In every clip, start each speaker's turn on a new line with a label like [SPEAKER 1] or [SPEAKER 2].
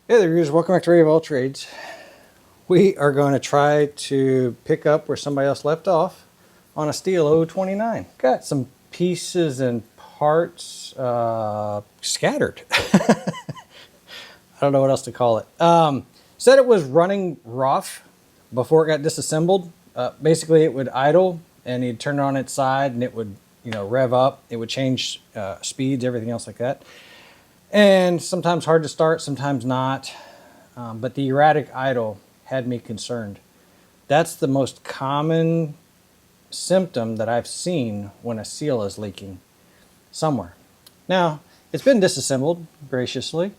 [SPEAKER 1] Hey there, viewers. Welcome back to Radio of All Trades. We are going to try to pick up where somebody else left off on a Stihl MS029. Got some pieces and parts scattered. I don't know what else to call it. Said it was running rough before it got disassembled. Basically, it would idle and you'd turn it on its side and it would, rev up. It would change speeds, everything else like that. And sometimes hard to start, sometimes not. But the erratic idle had me concerned. That's the most common symptom that I've seen when a seal is leaking somewhere. Now, it's been disassembled graciously.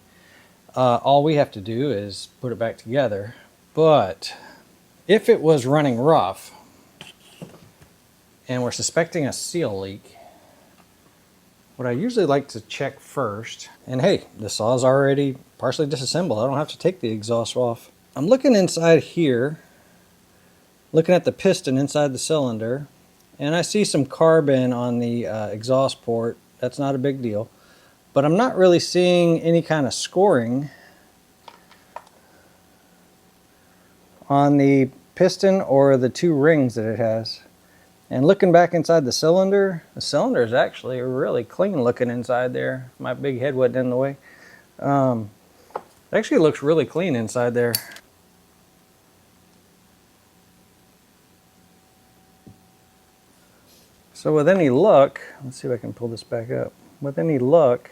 [SPEAKER 1] All we have to do is put it back together. But if it was running rough and we're suspecting a seal leak, what I usually like to check first, and hey, the saw is already partially disassembled. I don't have to take the exhaust off. I'm looking inside here, looking at the piston inside the cylinder, and I see some carbon on the exhaust port. That's not a big deal. But I'm not really seeing any kind of scoring on the piston or the two rings that it has. And looking back inside the cylinder is actually really clean looking inside there. My big head wasn't in the way. It actually looks really clean inside there. So with any luck, let's see if I can pull this back up. With any luck,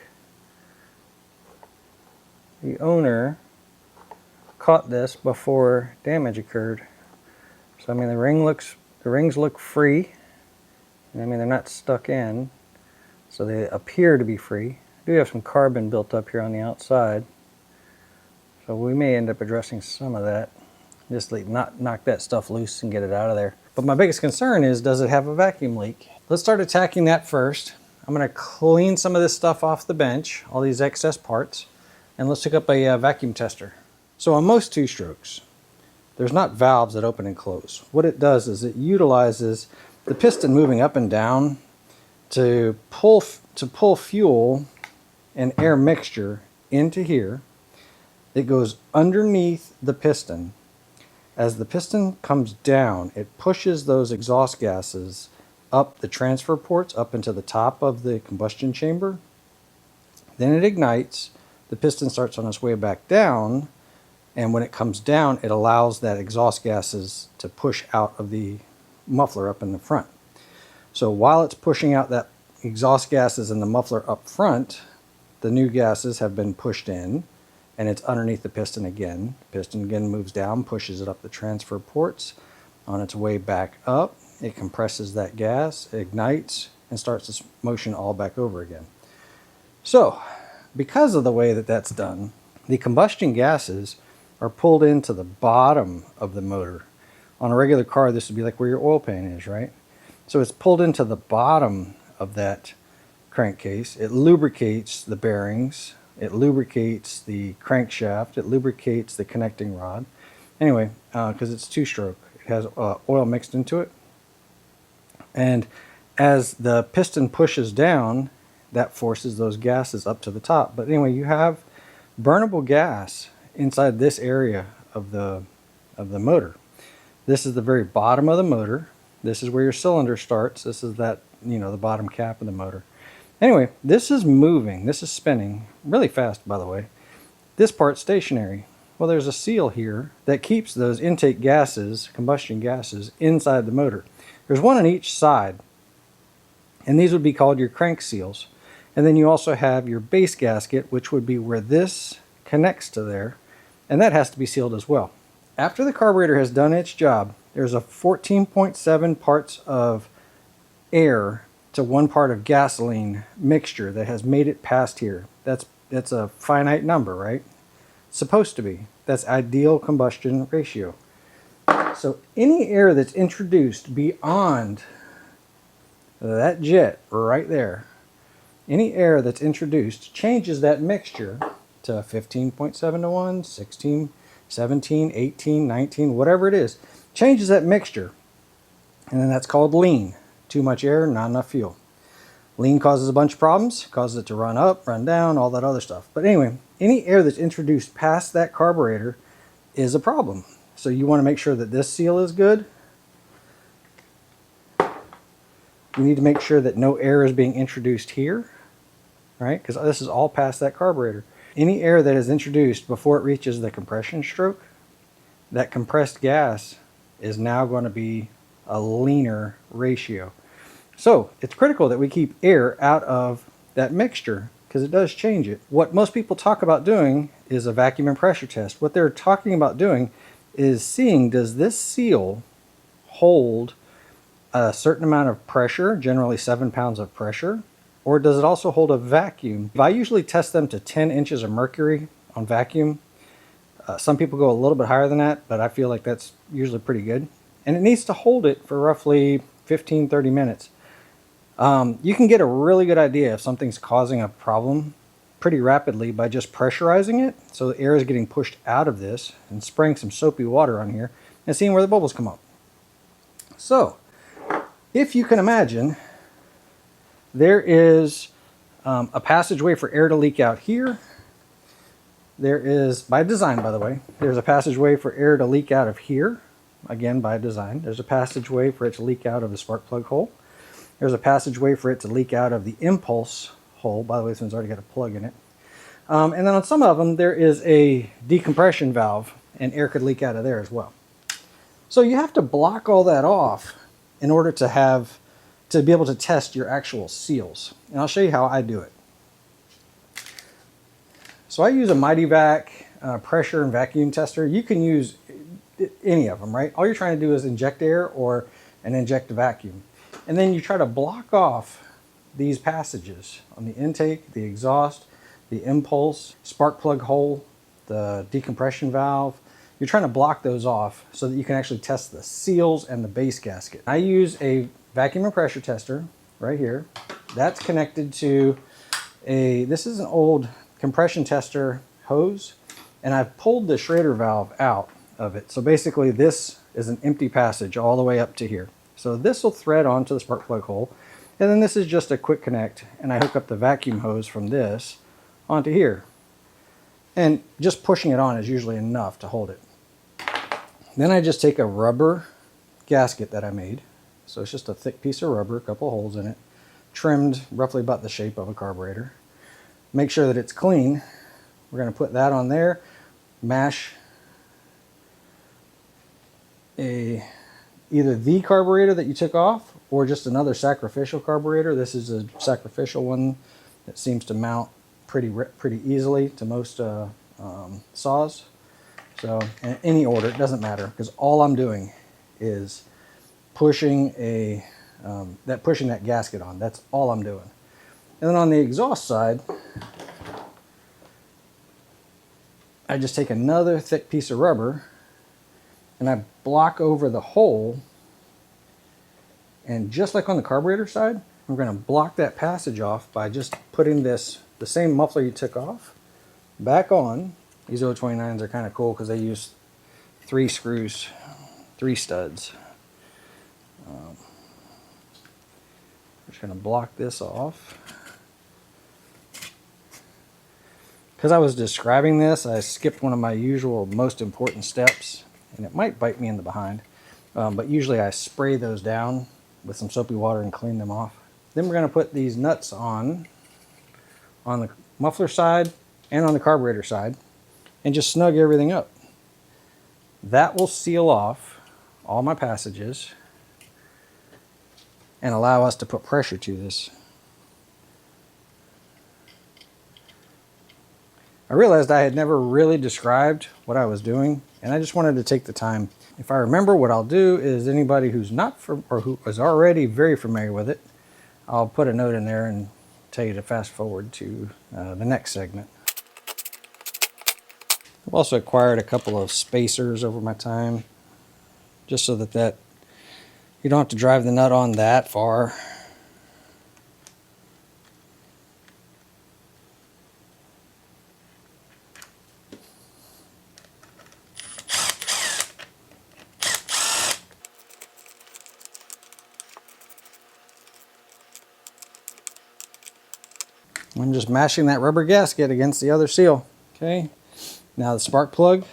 [SPEAKER 1] the owner caught this before damage occurred. So I mean the rings look free. I mean they're not stuck in, so they appear to be free. I do have some carbon built up here on the outside, so we may end up addressing some of that. Just knock that stuff loose and get it out of there. But my biggest concern is, does it have a vacuum leak? Let's start attacking that first. I'm going to clean some of this stuff off the bench, all these excess parts, and let's hook up a vacuum tester. So on most two-strokes, there's not valves that open and close. What it does is it utilizes the piston moving up and down to pull fuel and air mixture into here. It goes underneath the piston. As the piston comes down, it pushes those exhaust gases up the transfer ports, up into the top of the combustion chamber. Then it ignites. The piston starts on its way back down. And when it comes down, it allows that exhaust gases to push out of the muffler up in the front. So while it's pushing out that exhaust gases in the muffler up front, the new gases have been pushed in, and it's underneath the piston again. The piston again moves down, pushes it up the transfer ports. On its way back up, it compresses that gas, ignites, and starts this motion all back over again. So, because of the way that that's done, the combustion gases are pulled into the bottom of the motor. On a regular car, this would be like where your oil pan is, right? So it's pulled into the bottom of that crankcase. It lubricates the bearings. It lubricates the crankshaft. It lubricates the connecting rod. Anyway, because it's two-stroke, it has oil mixed into it. And as the piston pushes down, that forces those gases up to the top. But anyway, you have burnable gas inside this area of the motor. This is the very bottom of the motor. This is where your cylinder starts. This is that, the bottom cap of the motor. Anyway, this is moving. This is spinning really fast, by the way. This part's stationary. Well, there's a seal here that keeps those intake gases, combustion gases, inside the motor. There's one on each side, and these would be called your crank seals. And then you also have your base gasket, which would be where this connects to there, and that has to be sealed as well. After the carburetor has done its job, there's a 14.7 parts of air to 1 part of gasoline mixture that has made it past here. That's a finite number, right? It's supposed to be. That's ideal combustion ratio. So any air that's introduced beyond that jet right there, any air that's introduced changes that mixture to 15.7 to 1, 16, 17, 18, 19, whatever it is, changes that mixture. And then that's called lean. Too much air, not enough fuel. Lean causes a bunch of problems, causes it to run up, run down, all that other stuff. But anyway, any air that's introduced past that carburetor is a problem. So you want to make sure that this seal is good. You need to make sure that no air is being introduced here, right? Because this is all past that carburetor. Any air that is introduced before it reaches the compression stroke, that compressed gas is now going to be a leaner ratio. So it's critical that we keep air out of that mixture because it does change it. What most people talk about doing is a vacuum and pressure test. What they're talking about doing is seeing, does this seal hold a certain amount of pressure, generally 7 pounds of pressure, or does it also hold a vacuum? I usually test them to 10 inches of mercury on vacuum. Some people go a little bit higher than that, but I feel like that's usually pretty good. And it needs to hold it for roughly 15-30 minutes. You can get a really good idea if something's causing a problem pretty rapidly by just pressurizing it. So the air is getting pushed out of this and spraying some soapy water on here and seeing where the bubbles come up. So if you can imagine, there is a passageway for air to leak out here. There is, by design by the way, there's a passageway for air to leak out of here. Again, by design. There's a passageway for it to leak out of the spark plug hole. There's a passageway for it to leak out of the impulse hole. By the way, this one's already got a plug in it. And then on some of them, there is a decompression valve, and air could leak out of there as well. So you have to block all that off in order to be able to test your actual seals. And I'll show you how I do it. So I use a Mighty Vac pressure and vacuum tester. You can use any of them, right? All you're trying to do is inject air or an inject vacuum. And then you try to block off these passages on the intake, the exhaust, the impulse, spark plug hole, the decompression valve. You're trying to block those off so that you can actually test the seals and the base gasket. I use a vacuum and pressure tester right here. That's connected to this is an old compression tester hose, and I've pulled the Schrader valve out of it. So basically this is an empty passage all the way up to here. So this will thread onto the spark plug hole, and then this is just a quick connect, and I hook up the vacuum hose from this onto here. And just pushing it on is usually enough to hold it. Then I just take a rubber gasket that I made. So it's just a thick piece of rubber, a couple holes in it, trimmed roughly about the shape of a carburetor. Make sure that it's clean. We're going to put that on there, mash either the carburetor that you took off or just another sacrificial carburetor. This is a sacrificial one that seems to mount pretty easily to most saws. So in any order, it doesn't matter, because all I'm doing is pushing that gasket on. That's all I'm doing. And then on the exhaust side, I just take another thick piece of rubber and I block over the hole, and just like on the carburetor side, I'm going to block that passage off by just putting the same muffler you took off back on. These 𝐬𝐿29s are kind of cool because they use 3 screws, 3 studs. I'm just going to block this off. Because I was describing this, I skipped one of my usual most important steps, and it might bite me in the behind. But usually I spray those down with some soapy water and clean them off. Then we're going to put these nuts on the muffler side and on the carburetor side, and just snug everything up. That will seal off all my passages and allow us to put pressure to this. I realized I had never really described what I was doing, and I just wanted to take the time. If I remember, what I'll do is anybody who's not or who is already very familiar with it, I'll put a note in there and tell you to fast forward to the next segment. I've also acquired a couple of spacers over my time, just so that you don't have to drive the nut on that far. I'm just mashing that rubber gasket against the other seal. Okay, now the spark plug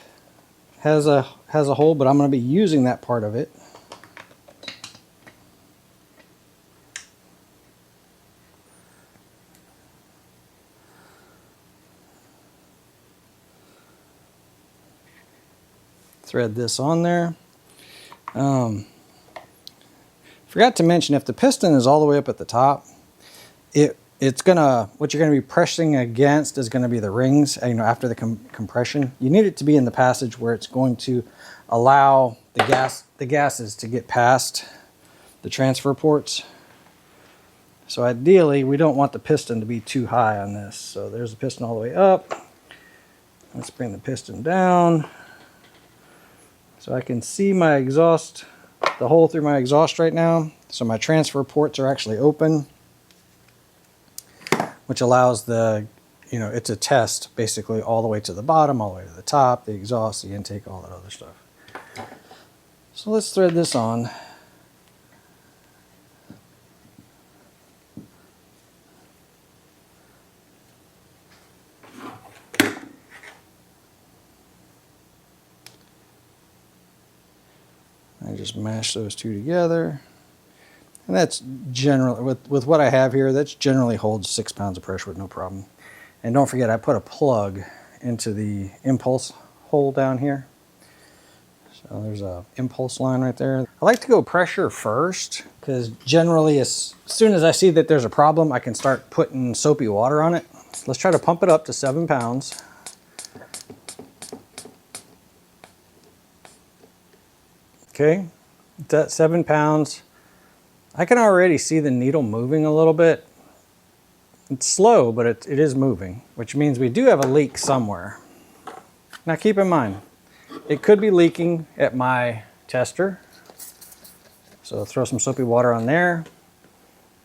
[SPEAKER 1] has a hole, but I'm going to be using that part of it. Thread this on there. Forgot to mention, if the piston is all the way up at the top, what you're gonna be pressing against is gonna be the rings, after the compression. You need it to be in the passage where it's going to allow the gases to get past the transfer ports. So ideally, we don't want the piston to be too high on this. So there's the piston all the way up. Let's bring the piston down so I can see my exhaust, the hole through my exhaust right now. So my transfer ports are actually open, which allows it's a test basically all the way to the bottom, all the way to the top, the exhaust, the intake, all that other stuff. So let's thread this on. I just mash those two together. And that's generally, with what I have here, that generally holds 6 pounds of pressure with no problem. And don't forget, I put a plug into the impulse hole down here. So there's a impulse line right there. I like to go pressure first, because generally as soon as I see that there's a problem, I can start putting soapy water on it. So let's try to pump it up to 7 pounds. Okay, it's at 7 pounds. I can already see the needle moving a little bit. It's slow, but it is moving, which means we do have a leak somewhere. Now keep in mind, it could be leaking at my tester. So throw some soapy water on there.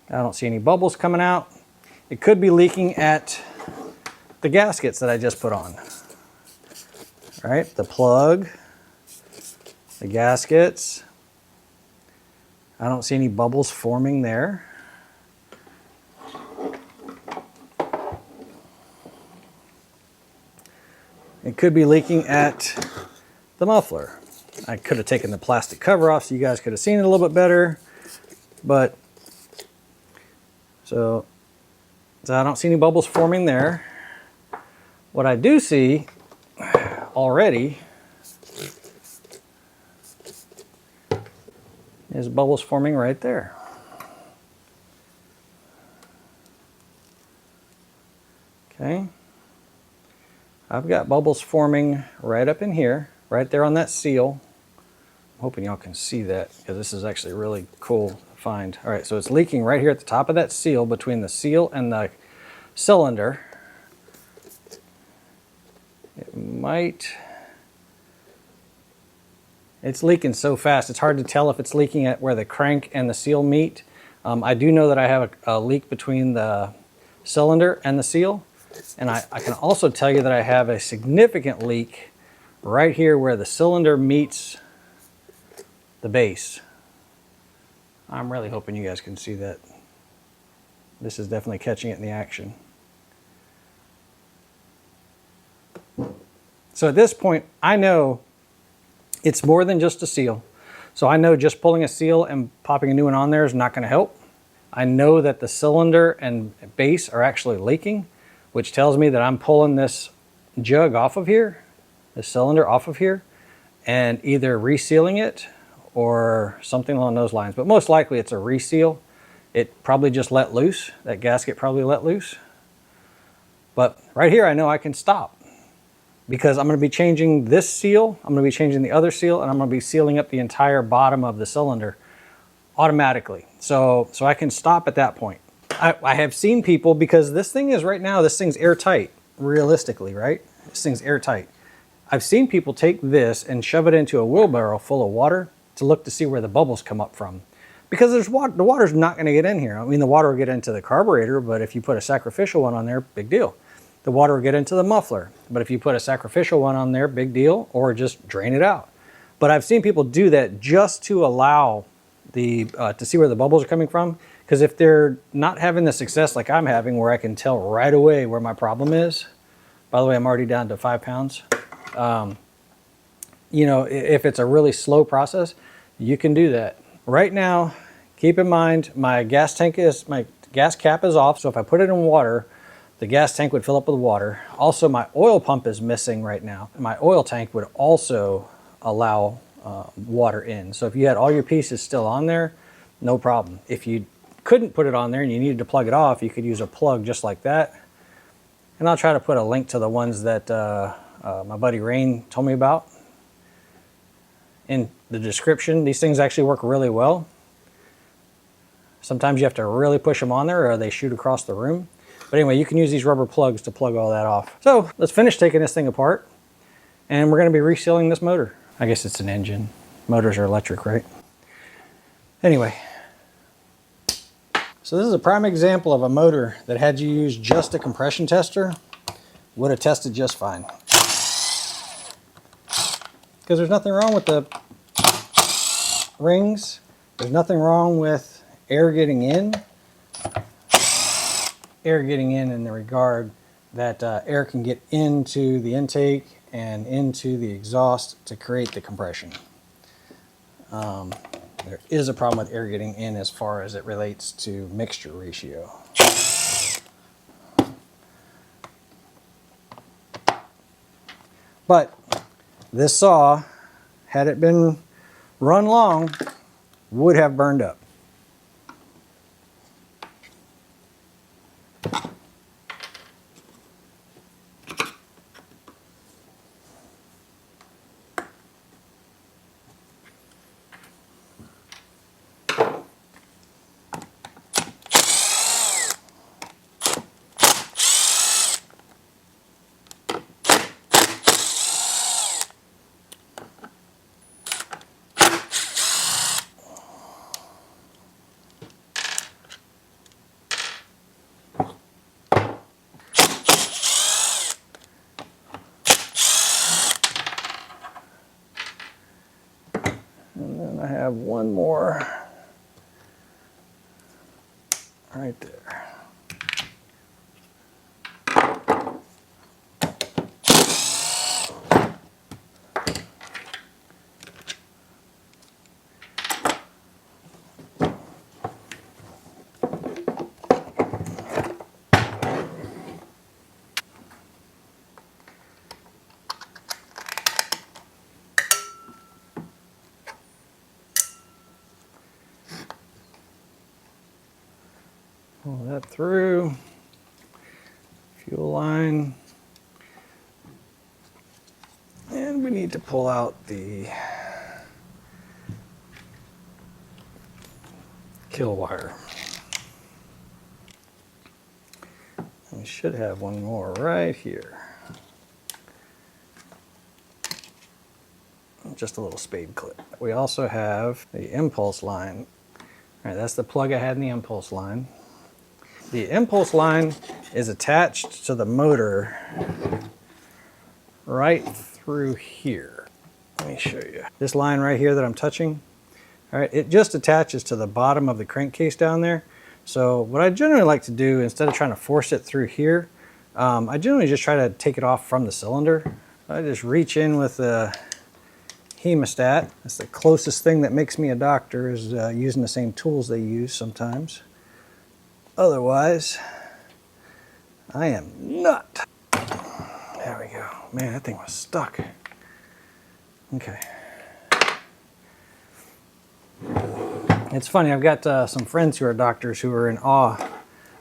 [SPEAKER 1] I don't see any bubbles coming out. It could be leaking at the gaskets that I just put on. All right, the plug, the gaskets. I don't see any bubbles forming there. It could be leaking at the muffler. I could have taken the plastic cover off so you guys could have seen it a little bit better, but so I don't see any bubbles forming there. What I do see already is bubbles forming right there. Okay. I've got bubbles forming right up in here, right there on that seal. I'm hoping y'all can see that, because this is actually really cool to find. All right, so it's leaking right here at the top of that seal, between the seal and the cylinder. It's leaking so fast, it's hard to tell if it's leaking at where the crank and the seal meet. I do know that I have a leak between the cylinder and the seal. And I can also tell you that I have a significant leak right here where the cylinder meets the base. I'm really hoping you guys can see that. This is definitely catching it in the action. So at this point, I know it's more than just a seal. So I know just pulling a seal and popping a new one on there is not going to help. I know that the cylinder and base are actually leaking, which tells me that I'm pulling this jug off of here, the cylinder off of here, and either resealing it or something along those lines. But most likely it's a reseal. It probably just let loose. That gasket probably let loose. But right here I know I can stop, because I'm going to be changing this seal, I'm going to be changing the other seal, and I'm going to be sealing up the entire bottom of the cylinder automatically. So I can stop at that point. I have seen people, because this thing is right now, this thing's airtight, realistically, right? This thing's airtight. I've seen people take this and shove it into a wheelbarrow full of water to look to see where the bubbles come up from. Because the water's not going to get in here. I mean, the water will get into the carburetor, but if you put a sacrificial one on there, big deal. The water will get into the muffler, but if you put a sacrificial one on there, big deal, or just drain it out. But I've seen people do that just to allow to see where the bubbles are coming from, because if they're not having the success like I'm having, where I can tell right away where my problem is, By the way, I'm already down to 5 pounds. You know, if it's a really slow process, you can do that. Right now, keep in mind my gas cap is off, so if I put it in water, the gas tank would fill up with water. Also, my oil pump is missing right now. My oil tank would also allow water in. So if you had all your pieces still on there, no problem. If you couldn't put it on there and you needed to plug it off, you could use a plug just like that. And I'll try to put a link to the ones that my buddy Rain told me about in the description. These things actually work really well. Sometimes you have to really push them on there or they shoot across the room. But anyway, you can use these rubber plugs to plug all that off. So let's finish taking this thing apart, and we're going to be resealing this motor. I guess it's an engine. Motors are electric, right? Anyway, so this is a prime example of a motor that had you use just a compression tester, would have tested just fine. Because there's nothing wrong with the rings. There's nothing wrong with air getting in. Air getting in the regard that air can get into the intake and into the exhaust to create the compression. There is a problem with air getting in as far as it relates to mixture ratio. But this saw, had it been run long, would have burned up. And then I have one more right there. Pull that through, fuel line, and we need to pull out the kill wire. And we should have one more right here. Just a little spade clip. We also have the impulse line. All right, that's the plug I had in the impulse line. The impulse line is attached to the motor right through here. Let me show you. This line right here that I'm touching, all right, it just attaches to the bottom of the crankcase down there. So what I generally like to do, instead of trying to force it through here, I generally just try to take it off from the cylinder. I just reach in with the hemostat. That's the closest thing that makes me a doctor, is using the same tools they use sometimes. Otherwise, I am not. There we go. Man, that thing was stuck. Okay. It's funny, I've got some friends who are doctors who are in awe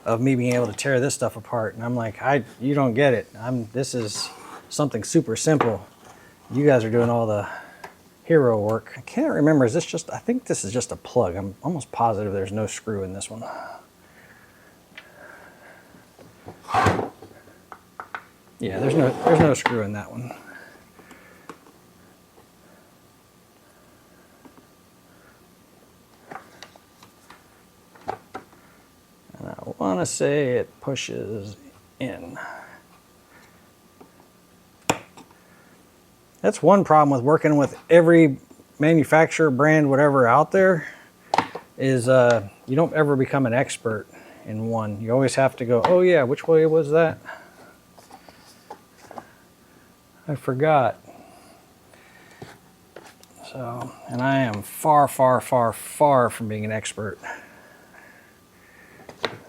[SPEAKER 1] of me being able to tear this stuff apart. And I'm like, you don't get it. This is something super simple. You guys are doing all the hero work. I can't remember, is this just, I think this is just a plug. I'm almost positive there's no screw in this one. Yeah, there's no screw in that one. And I want to say it pushes in. That's one problem with working with every manufacturer, brand, whatever out there, is you don't ever become an expert in one. You always have to go, oh yeah, which way was that? I forgot. So, and I am far, far, far, far from being an expert.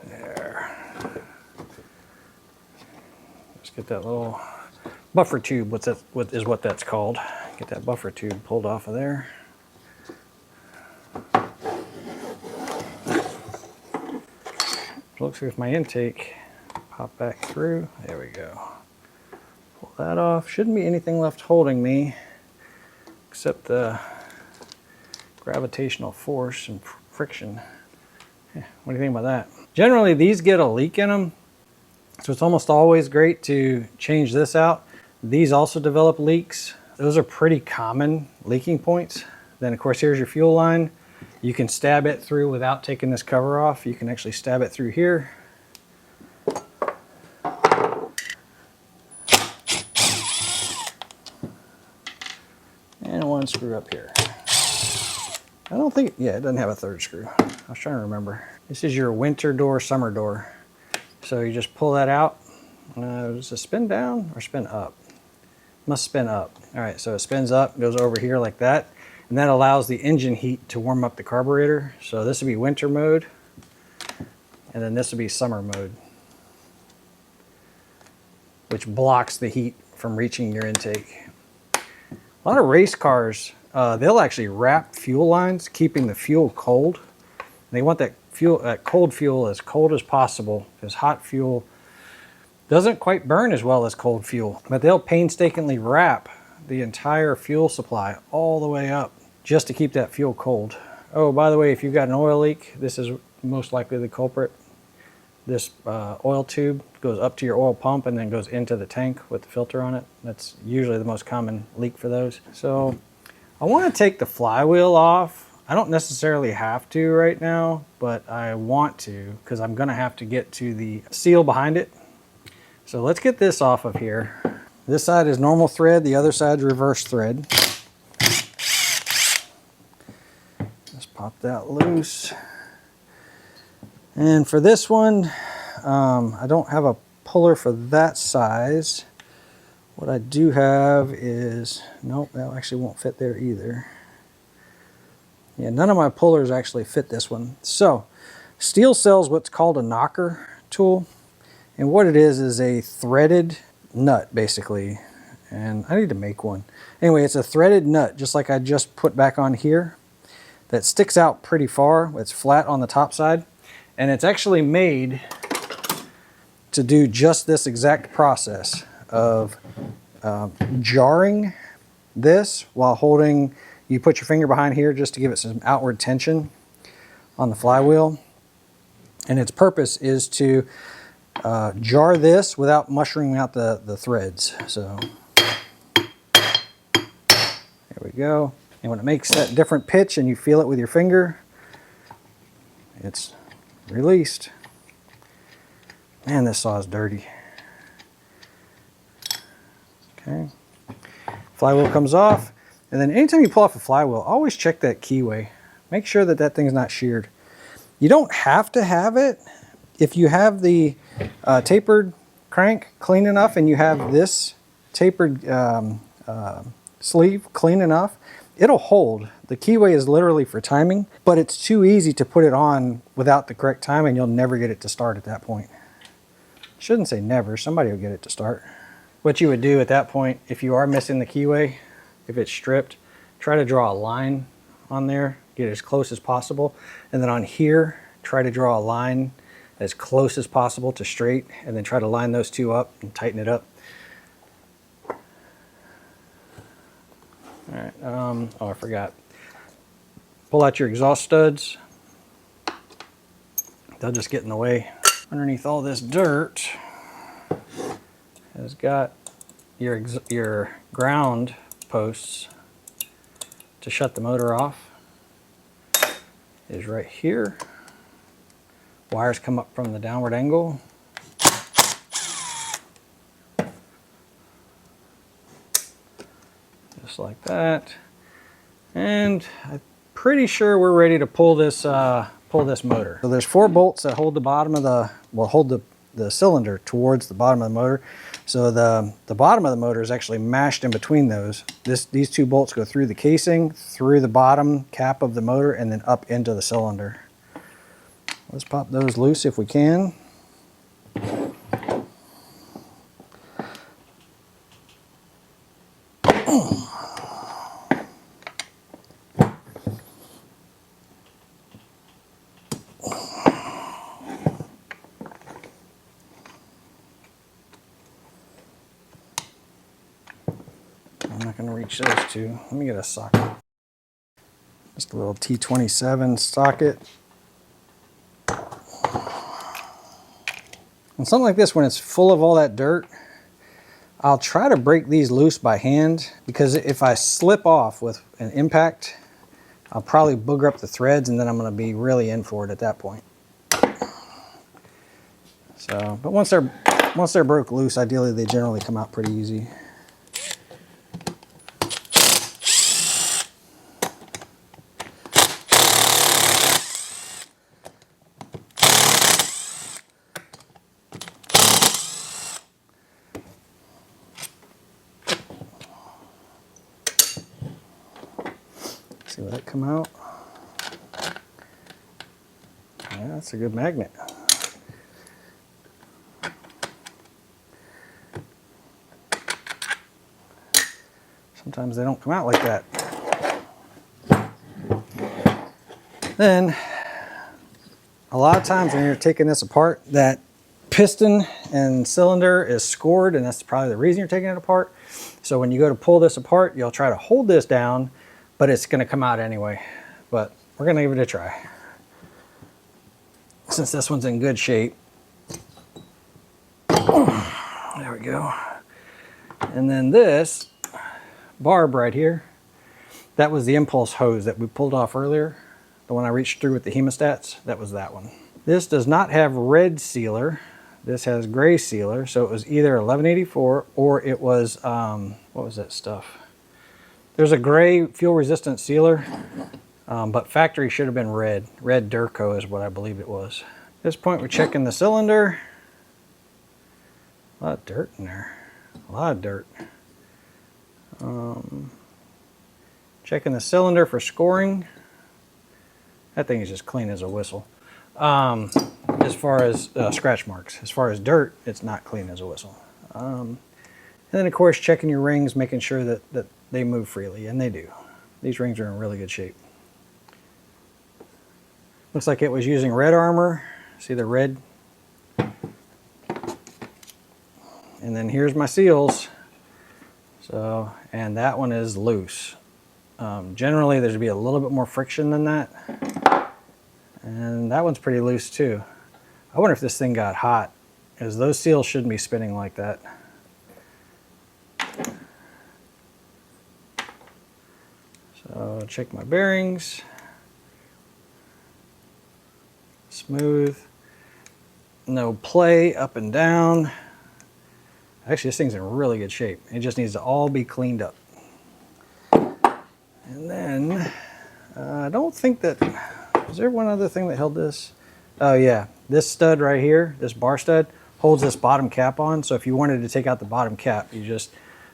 [SPEAKER 1] There. Let's get that little buffer tube. What is what that's called. Get that buffer tube pulled off of there. Looks like my intake. Pop back through. There we go. Pull that off. Shouldn't be anything left holding me except the gravitational force and friction. Yeah, what do you think about that? Generally, these get a leak in them, so it's almost always great to change this out. These also develop leaks. Those are pretty common leaking points. Then, of course, here's your fuel line. You can stab it through without taking this cover off. You can actually stab it through here. And one screw up here. I don't think, yeah, it doesn't have a third screw. I was trying to remember. This is your winter door, summer door. So you just pull that out. Does it spin down or spin up? Must spin up. All right, so it spins up, goes over here like that. And that allows the engine heat to warm up the carburetor. So this would be winter mode. And then this would be summer mode, which blocks the heat from reaching your intake. A lot of race cars, they'll actually wrap fuel lines, keeping the fuel cold. They want that cold fuel as cold as possible, because hot fuel doesn't quite burn as well as cold fuel. But they'll painstakingly wrap the entire fuel supply all the way up just to keep that fuel cold. Oh, by the way, if you've got an oil leak, this is most likely the culprit. This oil tube goes up to your oil pump and then goes into the tank with the filter on it. That's usually the most common leak for those. So I want to take the flywheel off. I don't necessarily have to right now, but I want to because I'm going to have to get to the seal behind it. So let's get this off of here. This side is normal thread, the other side's reverse thread. Just pop that loose. And for this one, I don't have a puller for that size. What I do have is, nope, that actually won't fit there either. Yeah, none of my pullers actually fit this one. So, Stihl sells what's called a knocker tool. And what it is a threaded nut, basically. And I need to make one. Anyway, it's a threaded nut, just like I just put back on here, that sticks out pretty far. It's flat on the top side. And it's actually made to do just this exact process of jarring this while holding, you put your finger behind here just to give it some outward tension on the flywheel. And its purpose is to jar this without mushrooming out the threads. So there we go. And when it makes that different pitch and you feel it with your finger, it's released. Man, this saw is dirty. Okay. Flywheel comes off. And then anytime you pull off a flywheel, always check that keyway. Make sure that that thing's not sheared. You don't have to have it. If you have the tapered crank clean enough and you have this tapered sleeve clean enough, it'll hold. The keyway is literally for timing, but it's too easy to put it on without the correct timing. You'll never get it to start at that point. Shouldn't say never, somebody will get it to start. What you would do at that point, if you are missing the keyway, if it's stripped, try to draw a line on there, get as close as possible. And then on here, try to draw a line as close as possible to straight, and then try to line those two up and tighten it up. All right, oh, I forgot. Pull out your exhaust studs. They'll just get in the way. Underneath all this dirt has got your ground posts to shut the motor off. Is right here. Wires come up from the downward angle. Just like that. And I'm pretty sure we're ready to pull this motor. So there's 4 bolts that hold the bottom of the, well, hold the cylinder towards the bottom of the motor. So the bottom of the motor is actually mashed in between those. These two bolts go through the casing, through the bottom cap of the motor, and then up into the cylinder. Let's pop those loose if we can. I'm not going to reach those two. Let me get a socket. Just a little T27 socket. And something like this, when it's full of all that dirt, I'll try to break these loose by hand, because if I slip off with an impact, I'll probably booger up the threads, and then I'm going to be really in for it at that point. So, but once they're broke loose, ideally they generally come out pretty easy. See, will that come out? Yeah, that's a good magnet. Sometimes they don't come out like that. Then, a lot of times when you're taking this apart, that piston and cylinder is scored, and that's probably the reason you're taking it apart. So when you go to pull this apart, you'll try to hold this down, but it's going to come out anyway. But we're going to give it a try. Since this one's in good shape. There we go. And then this barb right here, that was the impulse hose that we pulled off earlier. The one I reached through with the hemostats, that was that one. This does not have red sealer. This has gray sealer, so it was either 1184 or it was, what was that stuff? There's a gray fuel resistant sealer, but factory should have been red. Red 𝐟𝐸𝐿 is what I believe it was. At this point, we're checking the cylinder. A lot of dirt in there. A lot of dirt. Checking the cylinder for scoring. That thing is just clean as a whistle. As far as scratch marks. As far as dirt, it's not clean as a whistle. And then, of course, checking your rings, making sure that they move freely, and they do. These rings are in really good shape. Looks like it was using red armor. See the red? And then here's my seals. So, and that one is loose. Generally, there's to be a little bit more friction than that. And that one's pretty loose too. I wonder if this thing got hot, because those seals shouldn't be spinning like that. So check my bearings. Smooth. No play up and down. Actually, this thing's in really good shape. It just needs to all be cleaned up. And then, I don't think that, is there one other thing that held this? Oh yeah, this stud right here, this bar stud, holds this bottom cap on. So if you wanted to take out the bottom cap, you just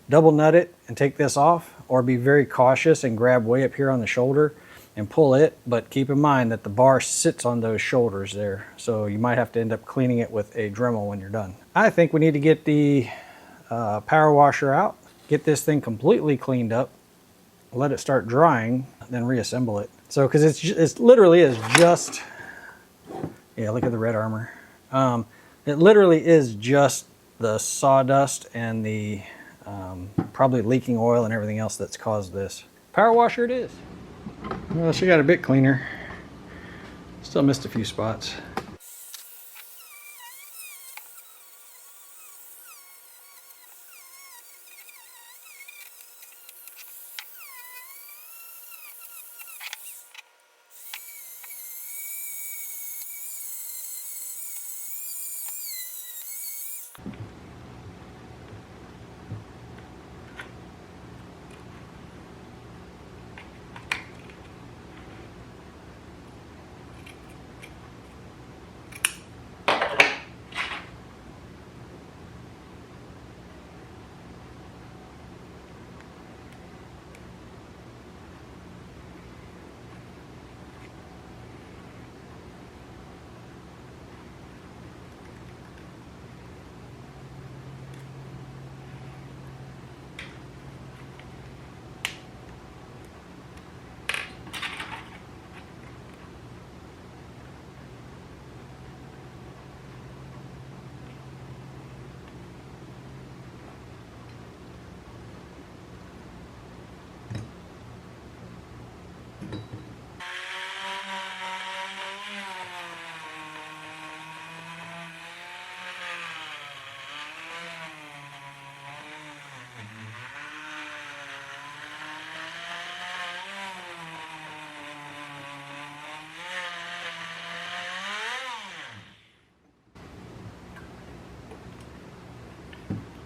[SPEAKER 1] double nut it and take this off, or be very cautious and grab way up here on the shoulder and pull it. But keep in mind that the bar sits on those shoulders there. So you might have to end up cleaning it with a Dremel when you're done. I think we need to get the power washer out, get this thing completely cleaned up, let it start drying, then reassemble it. So, because it's literally is just, yeah, look at the red armor. It literally is just the sawdust and the probably leaking oil and everything else that's caused this. Power washer it is. Well, she got a bit cleaner. Still missed a few spots.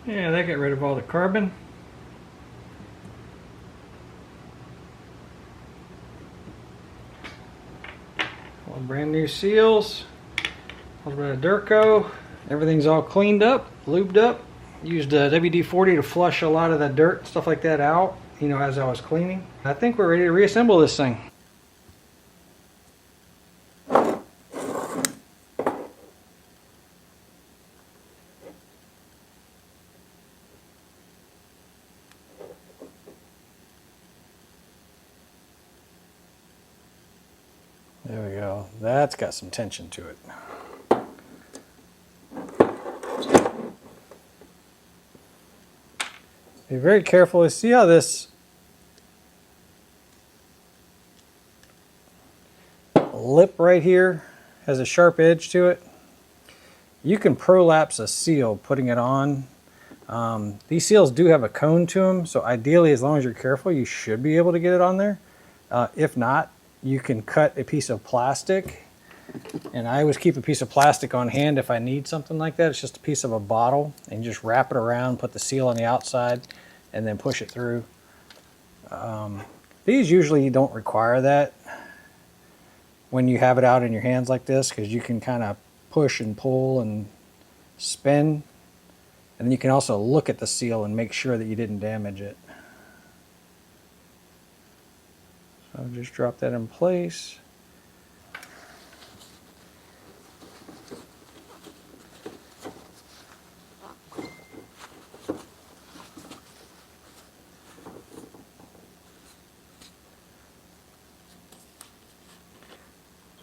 [SPEAKER 1] Yeah, that got rid of all the carbon. All brand new seals. A little bit of 𝐟𝐸𝐾. Everything's all cleaned up, lubed up. Used WD-40 to flush a lot of the dirt, stuff like that out, you know, as I was cleaning. I think we're ready to reassemble this thing. There we go. That's got some tension to it. Be very careful. See how this lip right here has a sharp edge to it? You can prolapse a seal putting it on. These seals do have a cone to them, so ideally, as long as you're careful, you should be able to get it on there. If not, you can cut a piece of plastic, and I always keep a piece of plastic on hand if I need something like that. It's just a piece of a bottle, and you just wrap it around, put the seal on the outside, and then push it through. These usually don't require that when you have it out in your hands like this, because you can kind of push and pull and spin, and then you can also look at the seal and make sure that you didn't damage it. So just drop that in place.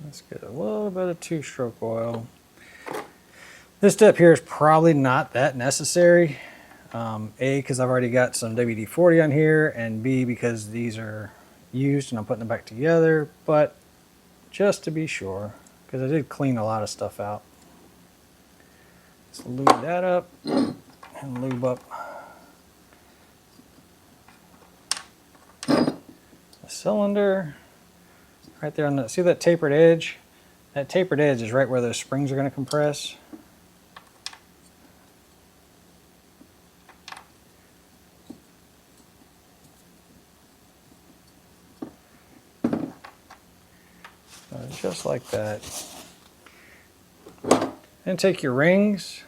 [SPEAKER 1] Let's get a little bit of two-stroke oil. This step here is probably not that necessary. A, because I've already got some WD-40 on here, and B, because these are used and I'm putting them back together, but just to be sure, because I did clean a lot of stuff out. Let's lube that up and lube up the cylinder. Right there on the, see that tapered edge? That tapered edge is right where those springs are going to compress. Just like that. And take your rings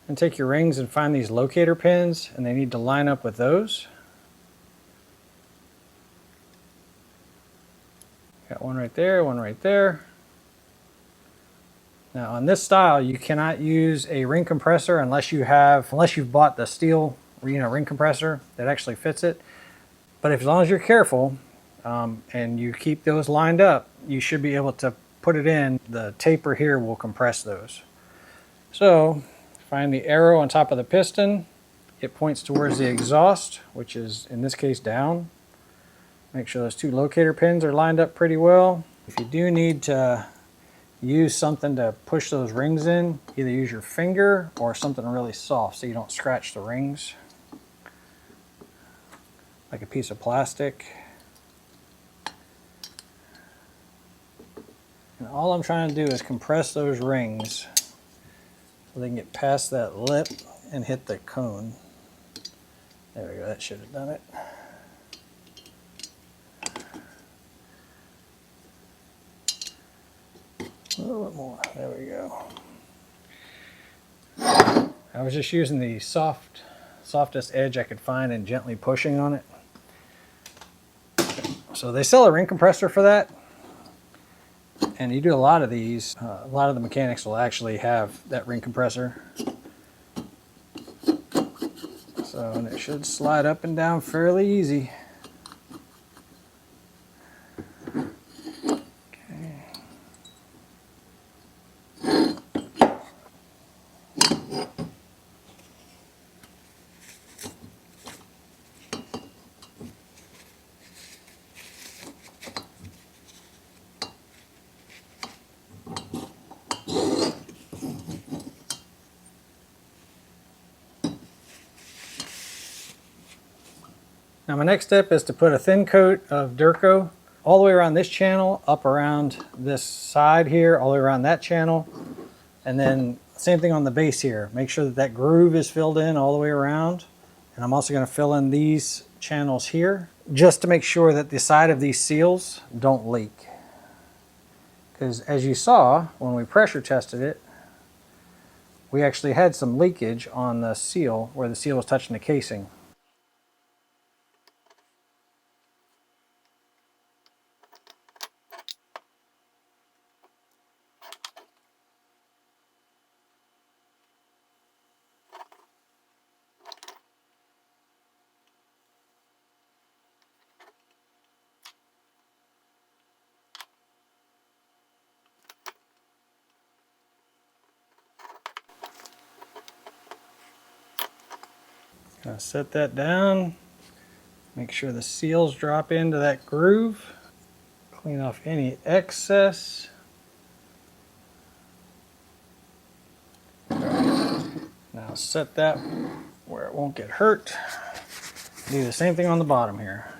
[SPEAKER 1] and find these locator pins, and they need to line up with those. Got one right there, one right there. Now on this style, you cannot use a ring compressor unless you've bought the Stihl, ring compressor that actually fits it. But as long as you're careful and you keep those lined up, you should be able to put it in. The taper here will compress those. So find the arrow on top of the piston. It points towards the exhaust, which is in this case down. Make sure those two locator pins are lined up pretty well. If you do need to use something to push those rings in, either use your finger or something really soft so you don't scratch the rings. Like a piece of plastic. And all I'm trying to do is compress those rings so they can get past that lip and hit the cone. There we go, that should have done it. A little bit more. There we go. I was just using the softest edge I could find and gently pushing on it. So they sell a ring compressor for that. And you do a lot of these. A lot of the mechanics will actually have that ring compressor. So, and it should slide up and down fairly easy. Now my next step is to put a thin coat of 𝐟𝐸𝐾 all the way around this channel, up around this side here, all the way around that channel, and then Same thing on the base here. Make sure that that groove is filled in all the way around. And I'm also going to fill in these channels here just to make sure that the side of these seals don't leak. Because as you saw when we pressure tested it, we actually had some leakage on the seal where the seal was touching the casing. Gonna set that down, make sure the seals drop into that groove, clean off any excess. Now set that where it won't get hurt. Do the same thing on the bottom here.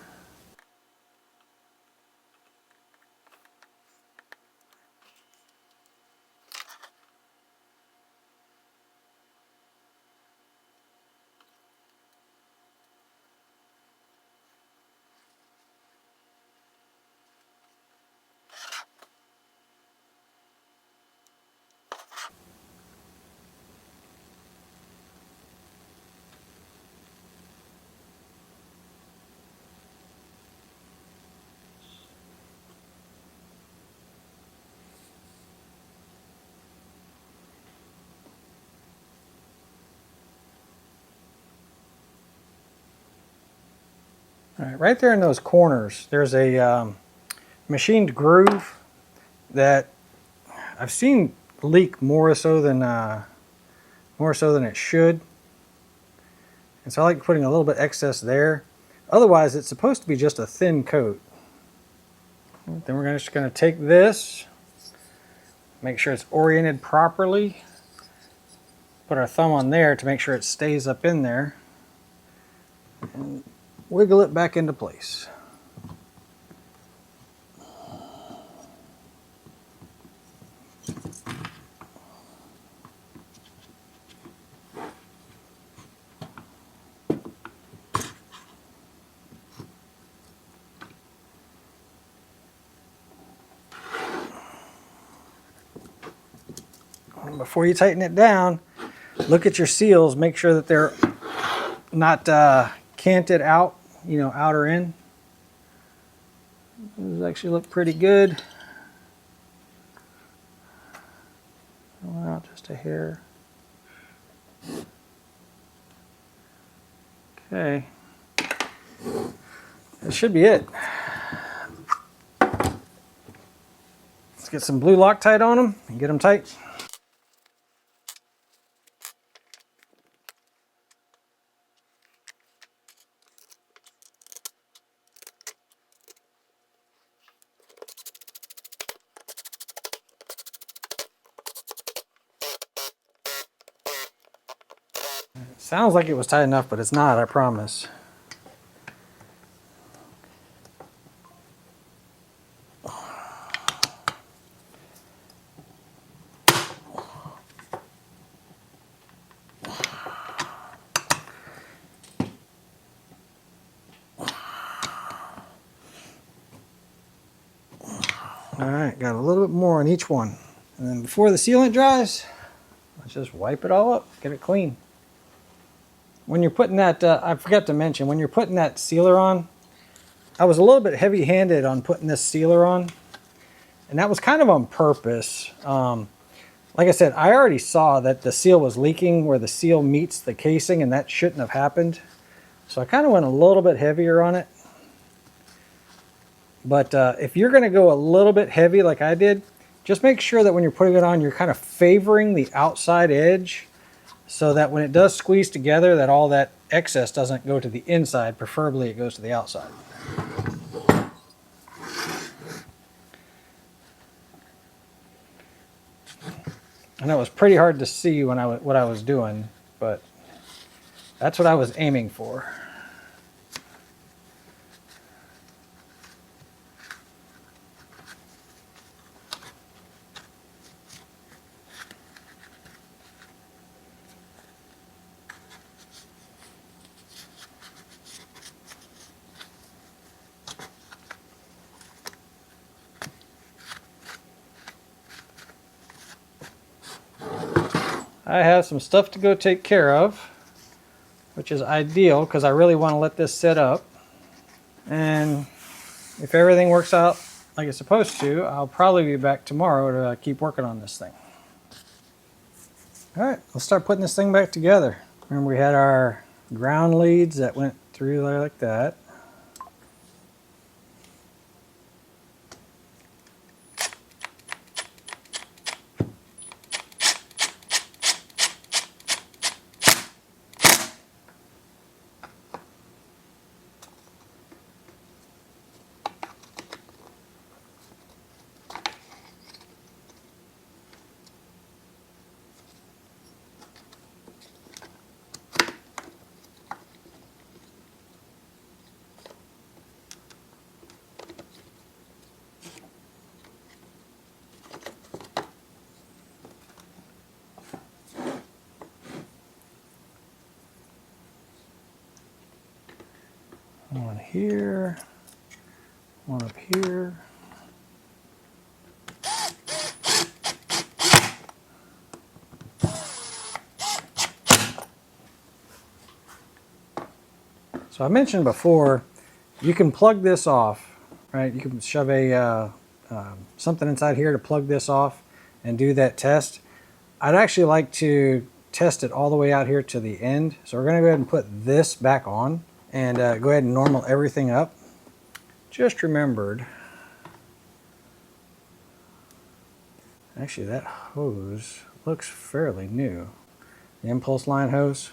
[SPEAKER 1] All right, right there in those corners, there's a machined groove that I've seen leak more so than it should, and so I like putting a little bit excess there. Otherwise, it's supposed to be just a thin coat. Then we're just going to take this, make sure it's oriented properly, put our thumb on there to make sure it stays up in there, and wiggle it back into place. And before you tighten it down, look at your seals, make sure that they're not canted out, you know, out or in. These actually look pretty good. Out just a hair. Okay. That should be it. Let's get some blue Loctite on them and get them tight. Sounds like it was tight enough, but it's not, I promise. Alright, got a little bit more on each one. And then before the sealant dries, let's just wipe it all up, get it clean. When you're putting that, I forgot to mention, when you're putting that sealer on, I was a little bit heavy-handed on putting this sealer on, and that was kind of on purpose. Like I said, I already saw that the seal was leaking where the seal meets the casing, and that shouldn't have happened. So I kind of went a little bit heavier on it. But if you're going to go a little bit heavy like I did, just make sure that when you're putting it on, you're kind of favoring the outside edge, so that when it does squeeze together, that all that excess doesn't go to the inside. Preferably it goes to the outside. I know it was pretty hard to see when what I was doing, but that's what I was aiming for. I have some stuff to go take care of, which is ideal because I really want to let this set up. And if everything works out like it's supposed to, I'll probably be back tomorrow to keep working on this thing. All right, let's start putting this thing back together. Remember, we had our ground leads that went through there like that. One here, one up here. So I mentioned before, you can plug this off, right? You can shove a something inside here to plug this off and do that test. I'd actually like to test it all the way out here to the end. So we're going to go ahead and put this back on and go ahead and normal everything up. Just remembered, actually that hose looks fairly new. The impulse line hose.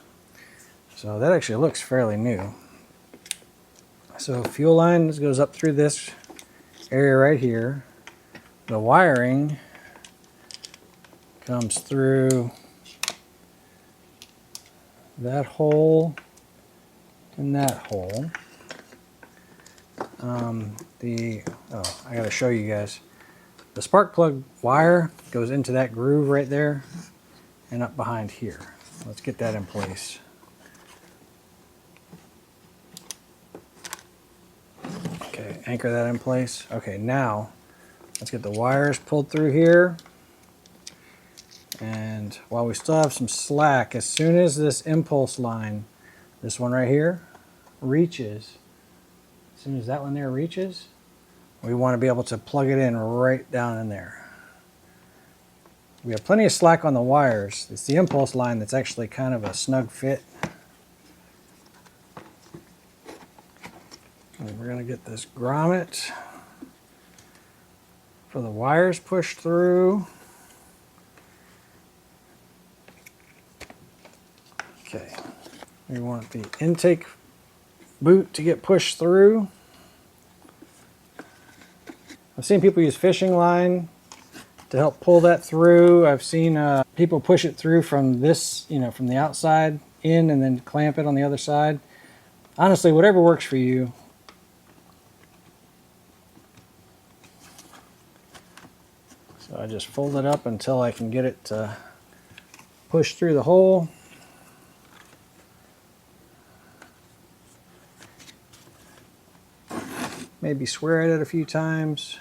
[SPEAKER 1] So that actually looks fairly new. So fuel line goes up through this area right here. The wiring comes through that hole and that hole. I gotta show you guys. The spark plug wire goes into that groove right there and up behind here. Let's get that in place. Okay, anchor that in place. Okay, now let's get the wires pulled through here. And while we still have some slack, as soon as this impulse line, this one right here, reaches, as soon as that one there reaches, we want to be able to plug it in right down in there. We have plenty of slack on the wires. It's the impulse line that's actually kind of a snug fit. And we're going to get this grommet for the wires pushed through. Okay, we want the intake boot to get pushed through. I've seen people use fishing line to help pull that through. I've seen people push it through from this, from the outside in and then clamp it on the other side. Honestly, whatever works for you. So I just fold it up until I can get it to push through the hole. Maybe swear at it a few times.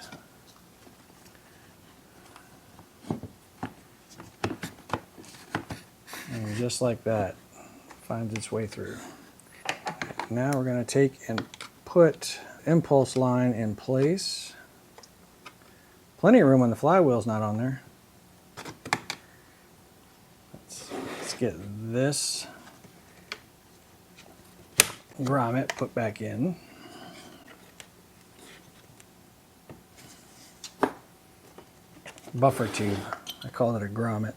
[SPEAKER 1] And just like that, finds its way through. Now we're going to take and put impulse line in place. Plenty of room when the flywheel's not on there. Let's get this grommet put back in. Buffer tube. I call it a grommet.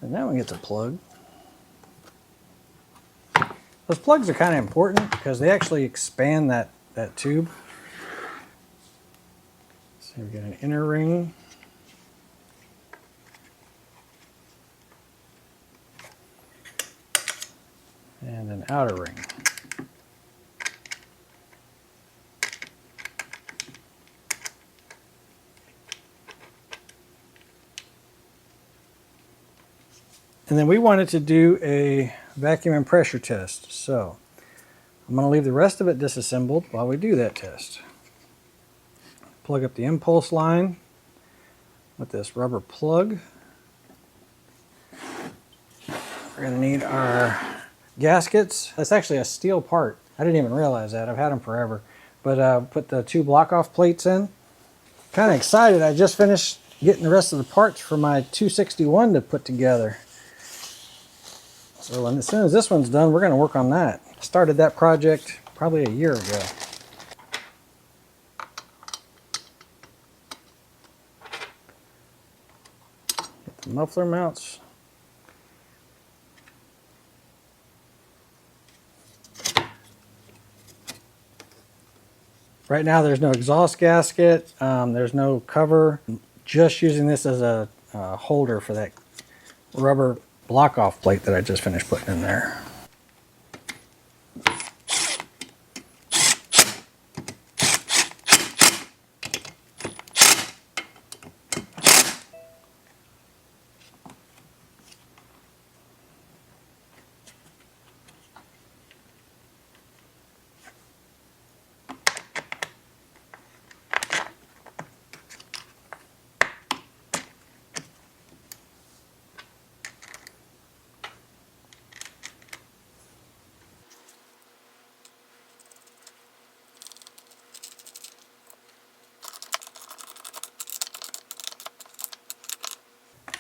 [SPEAKER 1] And that one gets a plug. Those plugs are kind of important because they actually expand that tube. So we get an inner ring. And an outer ring. And then we wanted to do a vacuum and pressure test. So I'm going to leave the rest of it disassembled while we do that test. Plug up the impulse line with this rubber plug. We're going to need our gaskets. That's actually a steel part. I didn't even realize that. I've had them forever. But put the 2 block-off plates in. Kind of excited. I just finished getting the rest of the parts for my 261 to put together. So as soon as this one's done, we're going to work on that. Started that project probably a year ago. Get the muffler mounts. Right now there's no exhaust gasket, there's no cover. Just using this as a holder for that rubber block-off plate that I just finished putting in there.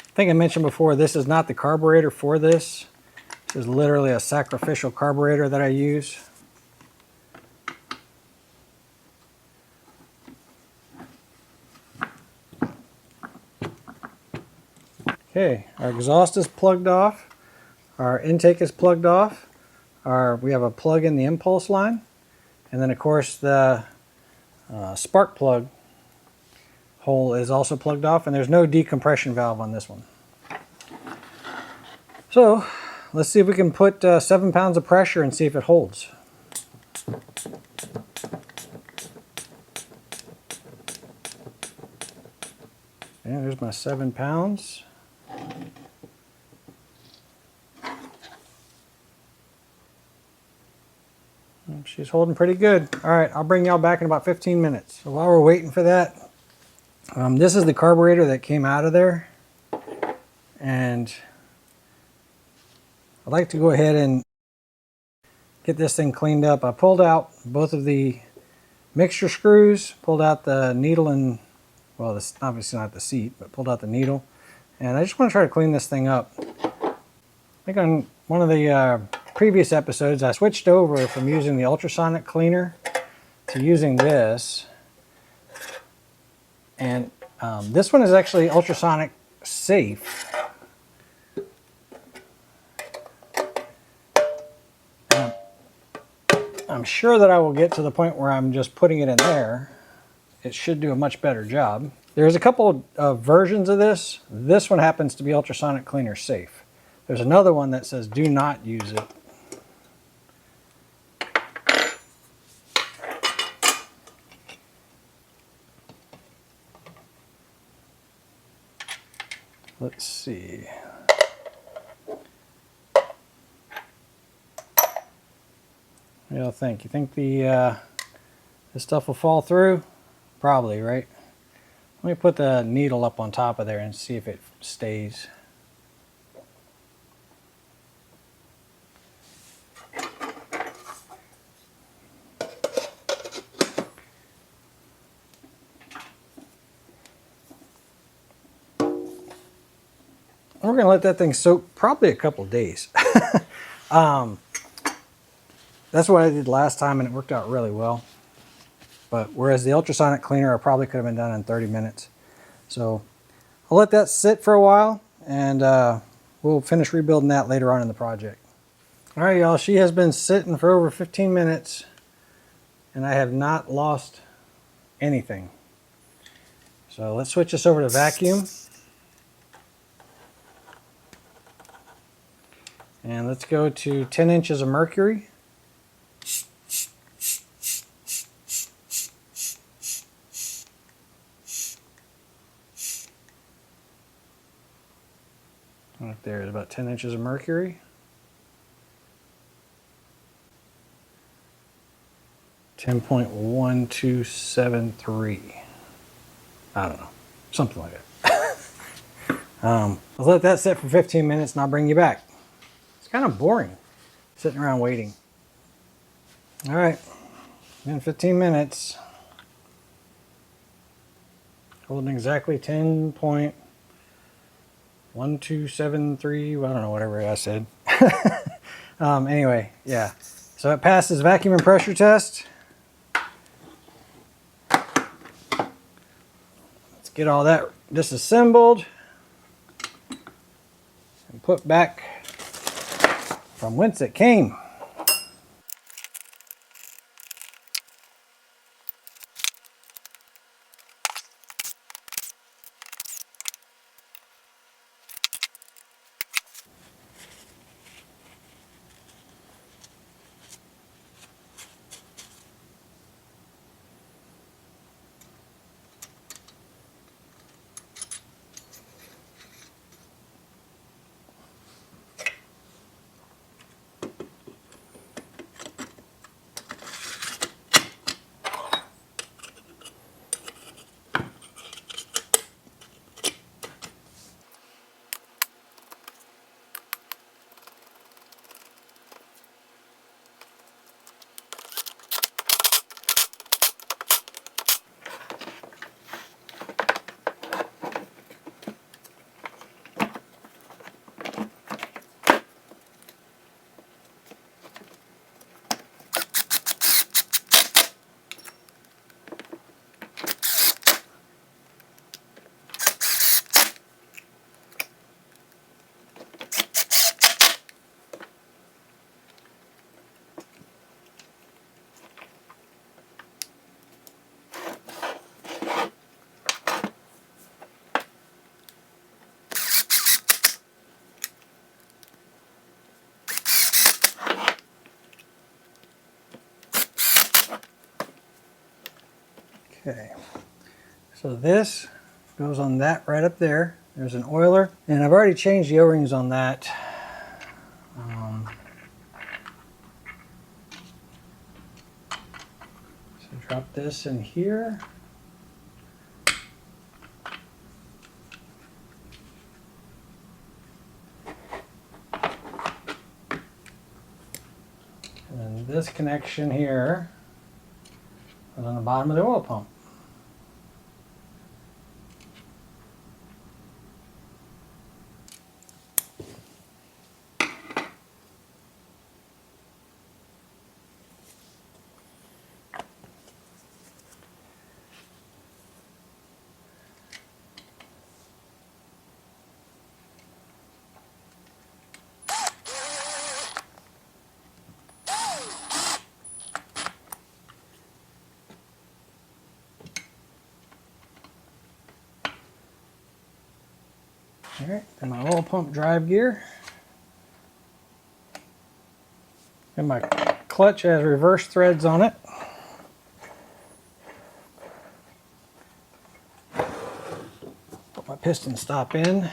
[SPEAKER 1] I think I mentioned before, this is not the carburetor for this. This is literally a sacrificial carburetor that I use. Okay, our exhaust is plugged off. Our intake is plugged off. We have a plug in the impulse line. And then of course the spark plug hole is also plugged off, and there's no decompression valve on this one. So let's see if we can put 7 pounds of pressure and see if it holds. Yeah, there's my 7 pounds. She's holding pretty good. All right, I'll bring y'all back in about 15 minutes. So while we're waiting for that, this is the carburetor that came out of there. And I'd like to go ahead and get this thing cleaned up. I pulled out both of the mixture screws, pulled out the needle and, well, this obviously not the seat, but pulled out the needle. And I just want to try to clean this thing up. I think on one of the previous episodes, I switched over from using the ultrasonic cleaner to using this. And this one is actually ultrasonic safe. I'm sure that I will get to the point where I'm just putting it in there. It should do a much better job. There's a couple of versions of this. This one happens to be ultrasonic cleaner safe. There's another one that says do not use it. Let's see. What do y'all think? You think the this stuff will fall through? Probably, right? Let me put the needle up on top of there and see if it stays. We're going to let that thing soak probably a couple days. That's what I did last time and it worked out really well. But whereas the ultrasonic cleaner I probably could have been done in 30 minutes. So I'll let that sit for a while and we'll finish rebuilding that later on in the project. All right, y'all, she has been sitting for over 15 minutes and I have not lost anything. So let's switch this over to vacuum. And let's go to 10 inches of mercury. Right there is about 10 inches of mercury. 10.1273. I don't know, something like that. I'll let that sit for 15 minutes and I'll bring you back. It's kind of boring sitting around waiting. All right, in 15 minutes, holding exactly 10.1273, I don't know, whatever I said. Anyway, yeah. So it passes vacuum and pressure test. Let's get all that disassembled and put back from whence it came. Okay, so this goes on that right up there. There's an oiler, and I've already changed the O-rings on that. So drop this in here. And then this connection here is on the bottom of the oil pump. All right, then my oil pump drive gear. And my clutch has reverse threads on it. Put my piston stop in.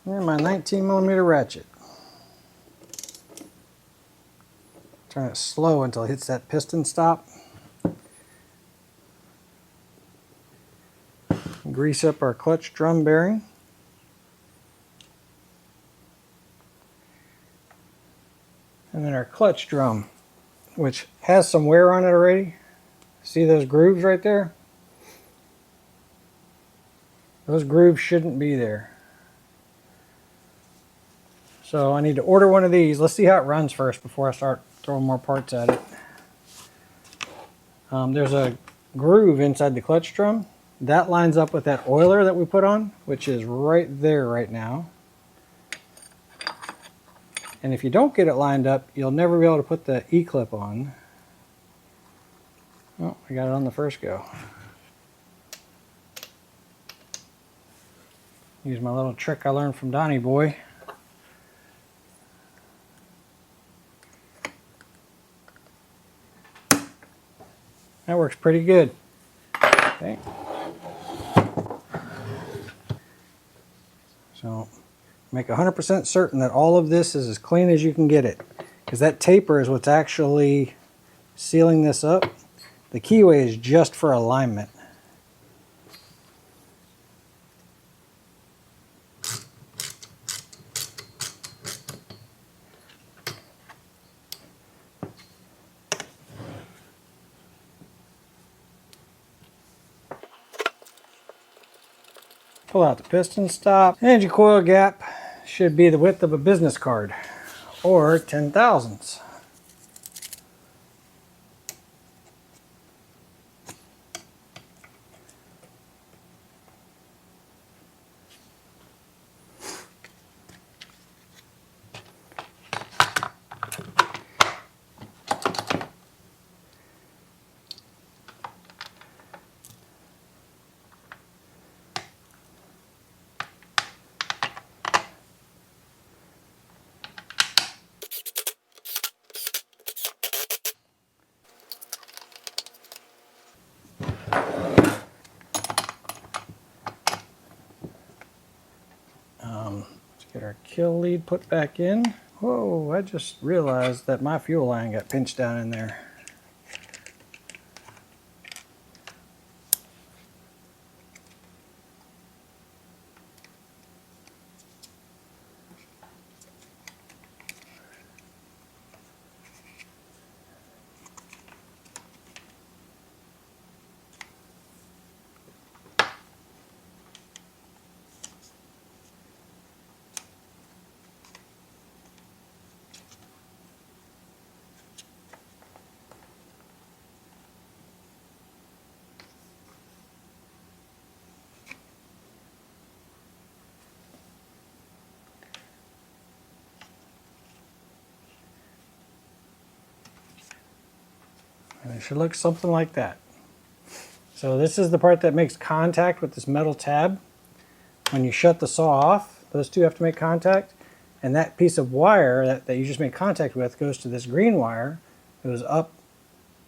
[SPEAKER 1] And my 19mm ratchet. Turn it slow until it hits that piston stop. Grease up our clutch drum bearing. And then our clutch drum, which has some wear on it already. See those grooves right there? Those grooves shouldn't be there. So I need to order one of these. Let's see how it runs first before I start throwing more parts at it. There's a groove inside the clutch drum. That lines up with that oiler that we put on, which is right there right now. And if you don't get it lined up, you'll never be able to put the E-clip on. Oh, I got it on the first go. Use my little trick I learned from Donnie Boy. That works pretty good. Okay. So Make 100% certain that all of this is as clean as you can get it, because that taper is what's actually sealing this up. The keyway is just for alignment. Pull out the piston stop, and your coil gap should be the width of a business card, or 10 thousandths. Let's get our kill lead put back in. Whoa, I just realized that my fuel line got pinched down in there. And it should look something like that. So this is the part that makes contact with this metal tab. When you shut the saw off, those two have to make contact. And that piece of wire that you just made contact with goes to this green wire. It goes up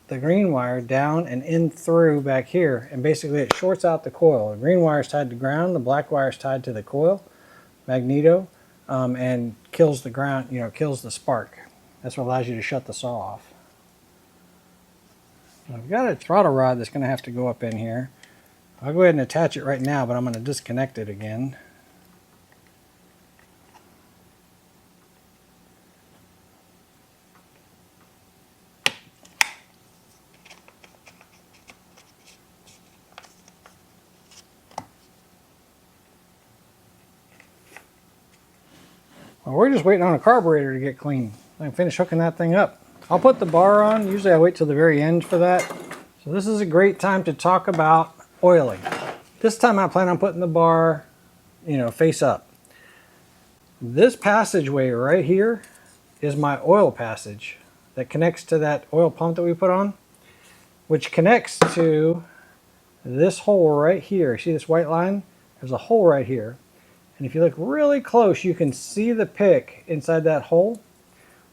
[SPEAKER 1] the green wire, down and in through back here. And basically it shorts out the coil. The green wire is tied to ground, the black wire is tied to the coil, magneto, and kills the ground, kills the spark. That's what allows you to shut the saw off. I've got a throttle rod that's going to have to go up in here. I'll go ahead and attach it right now, but I'm going to disconnect it again. Well, we're just waiting on a carburetor to get clean. I can finish hooking that thing up. I'll put the bar on. Usually I wait till the very end for that. So this is a great time to talk about oiling. This time I plan on putting the bar, face up. This passageway right here is my oil passage that connects to that oil pump that we put on, which connects to this hole right here. See this white line? There's a hole right here. And if you look really close, you can see the pick inside that hole.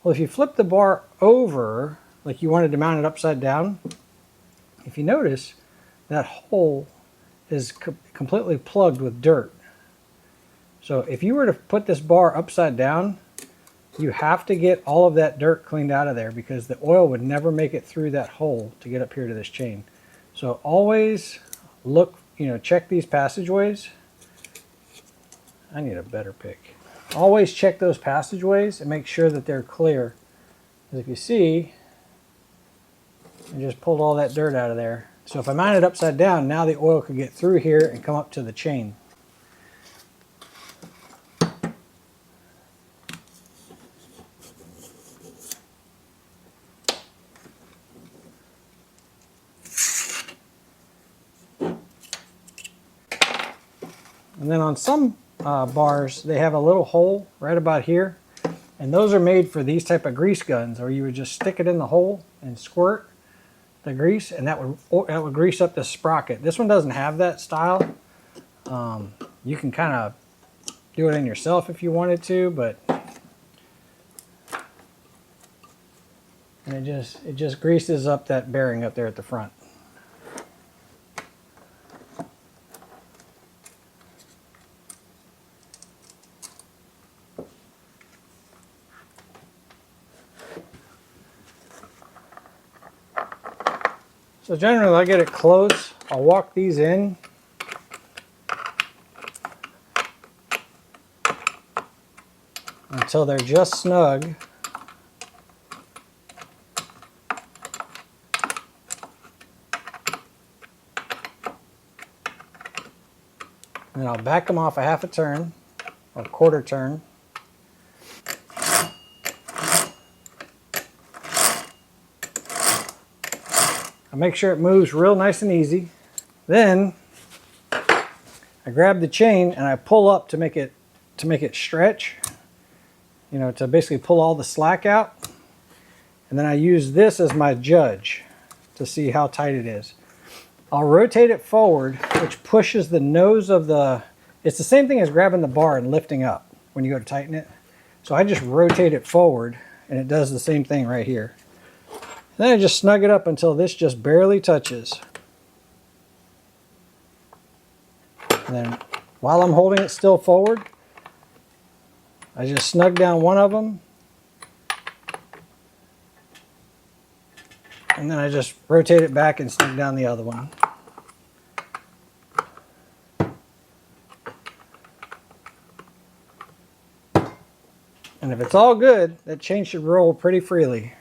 [SPEAKER 1] Well, if you flip the bar over, like you wanted to mount it upside down, if you notice, that hole is completely plugged with dirt. So if you were to put this bar upside down, you have to get all of that dirt cleaned out of there, because the oil would never make it through that hole to get up here to this chain. So always look, check these passageways. I need a better pick. Always check those passageways and make sure that they're clear. Because if you see, I just pulled all that dirt out of there. So if I mount it upside down, now the oil could get through here and come up to the chain. And then on some bars, they have a little hole right about here, and those are made for these type of grease guns, or you would just stick it in the hole and squirt the grease, and that would grease up the sprocket. This one doesn't have that style. You can kind of do it in yourself if you wanted to, but it just greases up that bearing up there at the front. So generally I get it close. I'll walk these in. Until they're just snug. And then I'll back them off a half a turn or a quarter turn. I make sure it moves real nice and easy. Then I grab the chain and I pull up to make it stretch. You know, to basically pull all the slack out. And then I use this as my judge to see how tight it is. I'll rotate it forward, which pushes the nose of the, it's the same thing as grabbing the bar and lifting up when you go to tighten it. So I just rotate it forward and it does the same thing right here. Then I just snug it up until this just barely touches. And then while I'm holding it still forward, I just snug down one of them. And then I just rotate it back and snug down the other one. And if it's all good, that chain should roll pretty freely.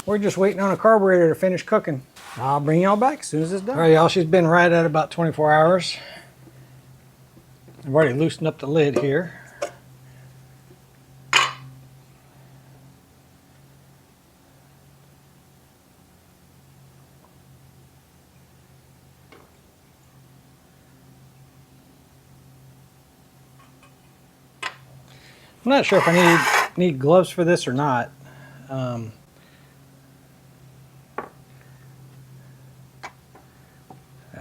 [SPEAKER 1] We're just waiting on a carburetor to finish cooking. I'll bring y'all back as soon as it's done. All right, y'all, she's been right at about 24 hours. I've already loosened up the lid here. I'm not sure if I need gloves for this or not.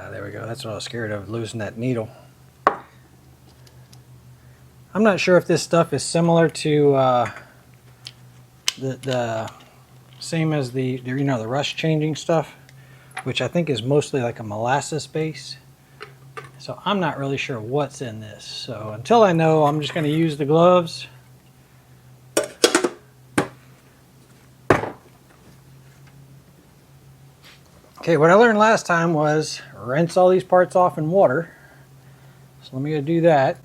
[SPEAKER 1] There we go. That's what I was scared of, losing that needle. I'm not sure if this stuff is similar to the same as the you know, the rust changing stuff, which I think is mostly like a molasses base. So I'm not really sure what's in this. So until I know, I'm just going to use the gloves. Okay, what I learned last time was rinse all these parts off in water. So let me go do that.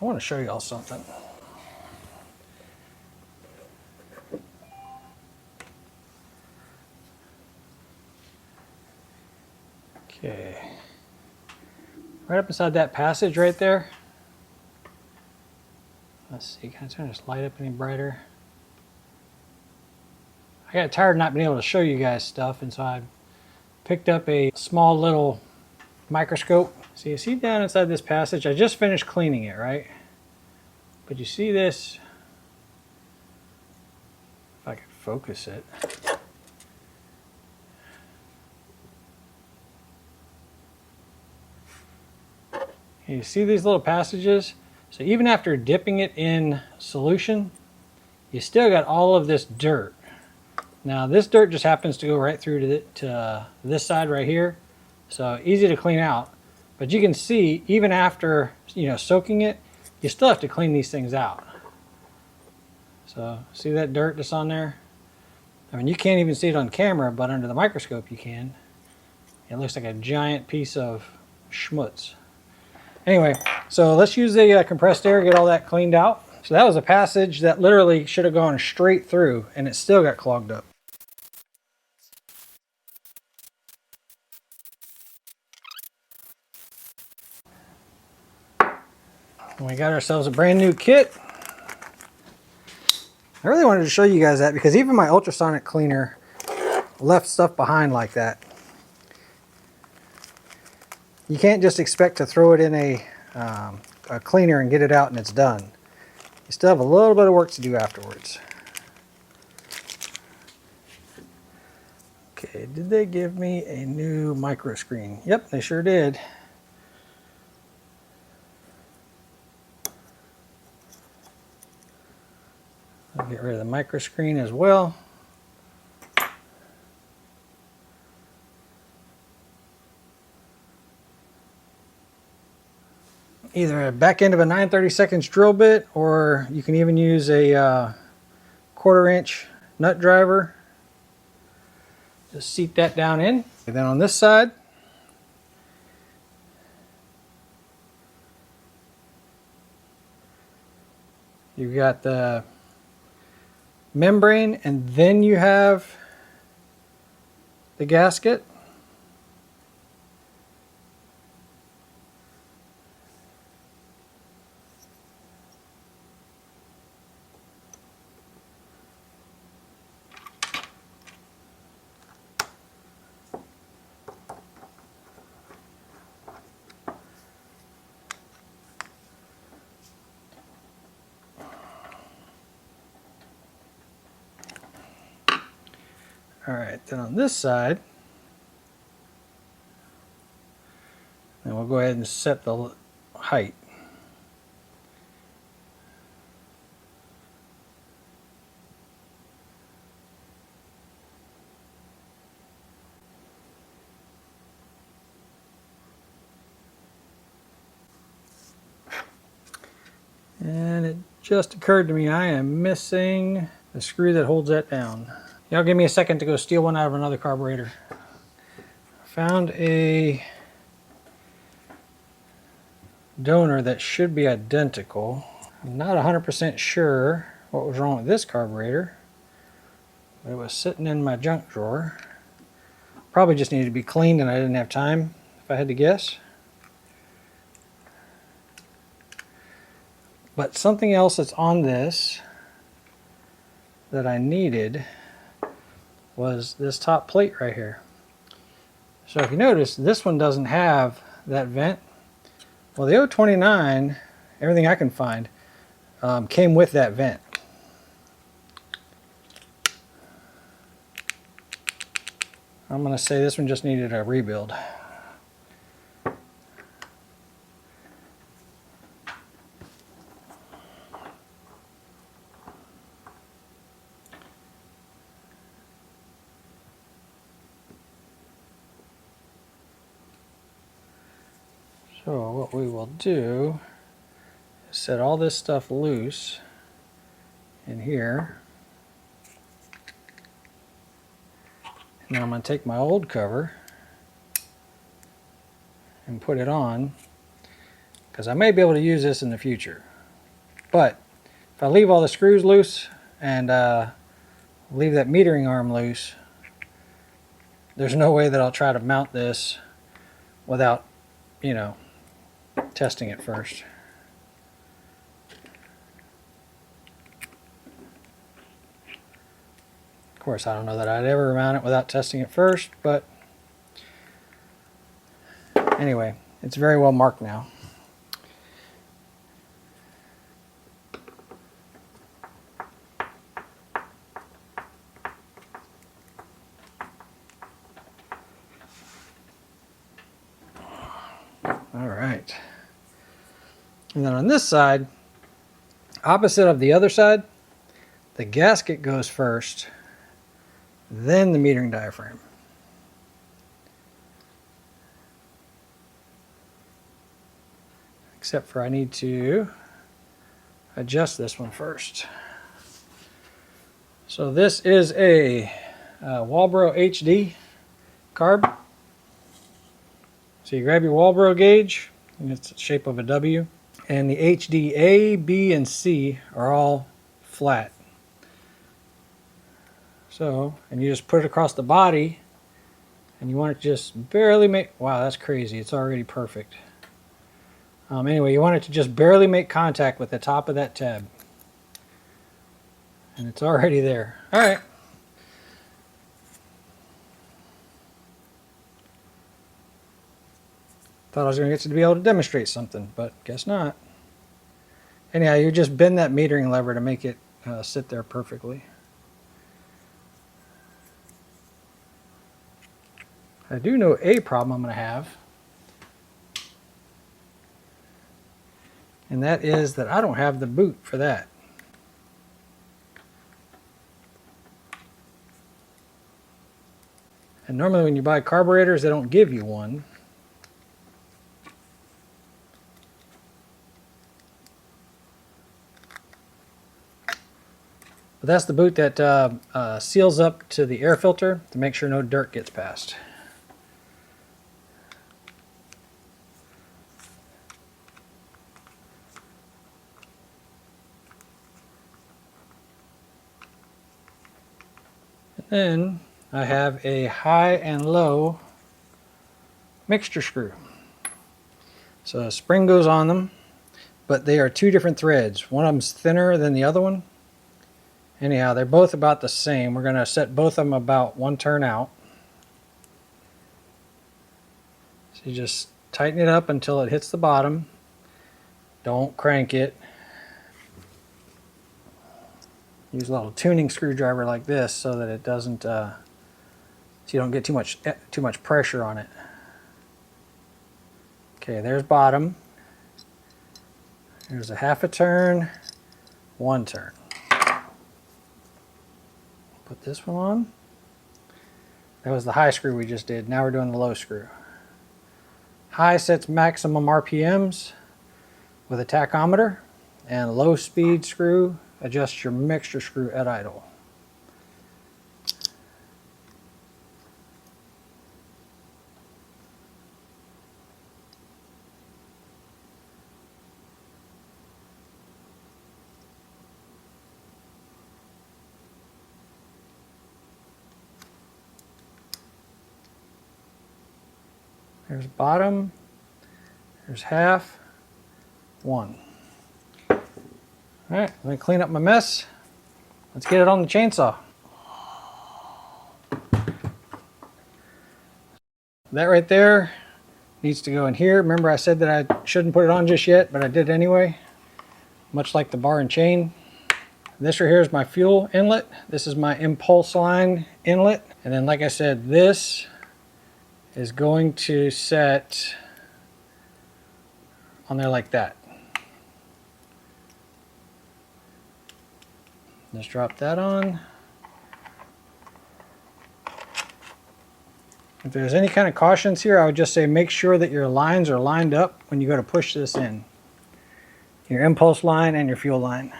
[SPEAKER 1] I want to show y'all something. Okay, right up inside that passage right there. Let's see, can I turn this light up any brighter? I got tired of not being able to show you guys stuff, and so I picked up a small little microscope. So you see down inside this passage, I just finished cleaning it, right? But you see this, if I could focus it. You see these little passages? So even after dipping it in solution, you still got all of this dirt. Now this dirt just happens to go right through to this side right here. So easy to clean out. But you can see, even after, you know, soaking it, you still have to clean these things out. So see that dirt that's on there? I mean, you can't even see it on camera, but under the microscope you can. It looks like a giant piece of schmutz. Anyway, so let's use the compressed air, get all that cleaned out. So that was a passage that literally should have gone straight through, and it still got clogged up. And we got ourselves a brand new kit. I really wanted to show you guys that because even my ultrasonic cleaner left stuff behind like that. You can't just expect to throw it in a cleaner and get it out and it's done. You still have a little bit of work to do afterwards. Okay, did they give me a new micro screen? Yep, they sure did. Okay, get rid of the micro screen as well. Either a back end of a 9/32 drill bit, or you can even use a 1/4 inch nut driver. Just seat that down in. And then on this side, you've got the membrane, and then you have the gasket. All right, then on this side, then we'll go ahead and set the height. And it just occurred to me I am missing the screw that holds that down. Y'all give me a second to go steal one out of another carburetor. Found a donor that should be identical. I'm not 100% sure what was wrong with this carburetor, but it was sitting in my junk drawer. Probably just needed to be cleaned and I didn't have time, if I had to guess. But something else that's on this that I needed was this top plate right here. So if you notice, this one doesn't have that vent. Well, the 𝐬-29, everything I can find, came with that vent. I'm going to say this one just needed a rebuild. So what we will do is set all this stuff loose in here. And then I'm going to take my old cover and put it on, because I may be able to use this in the future. But if I leave all the screws loose and leave that metering arm loose, there's no way that I'll try to mount this without, you know, testing it first. Of course, I don't know that I'd ever mount it without testing it first, but anyway, it's very well marked now. All right. And then on this side, opposite of the other side, the gasket goes first, then the metering diaphragm. Except for I need to adjust this one first. So this is a Walbro HD carb. So you grab your Walbro gauge, and it's the shape of a W. And the HD A, B, and C are all flat. So, and you just put it across the body, and you want it to just barely make, wow, that's crazy, it's already perfect. Anyway, you want it to just barely make contact with the top of that tab. And it's already there. All right. Thought I was going to get to be able to demonstrate something, but guess not. Anyhow, you just bend that metering lever to make it sit there perfectly. I do know a problem I'm going to have, and that is that I don't have the boot for that. And normally when you buy carburetors, they don't give you one. But that's the boot that seals up to the air filter to make sure no dirt gets past. Then I have a high and low mixture screw. So a spring goes on them, but they are two different threads. One of them's thinner than the other one. Anyhow, they're both about the same. We're going to set both of them about 1 turn out. So you just tighten it up until it hits the bottom. Don't crank it. Use a little tuning screwdriver like this so that it doesn't, so you don't get too much pressure on it. Okay, there's bottom. There's a 1/2 turn, 1 turn. Put this one on. That was the high screw we just did. Now we're doing the low screw. High sets maximum RPMs with a tachometer, and low speed screw adjusts your mixture screw at idle. There's bottom, there's 1/2, 1. All right, let me clean up my mess. Let's get it on the chainsaw. That right there needs to go in here. Remember I said that I shouldn't put it on just yet, but I did anyway, much like the bar and chain. This right here is my fuel inlet. This is my impulse line inlet. And then like I said, this is going to set on there like that. Just drop that on. If there's any kind of cautions here, I would just say make sure that your lines are lined up when you go to push this in. Your impulse line and your fuel line.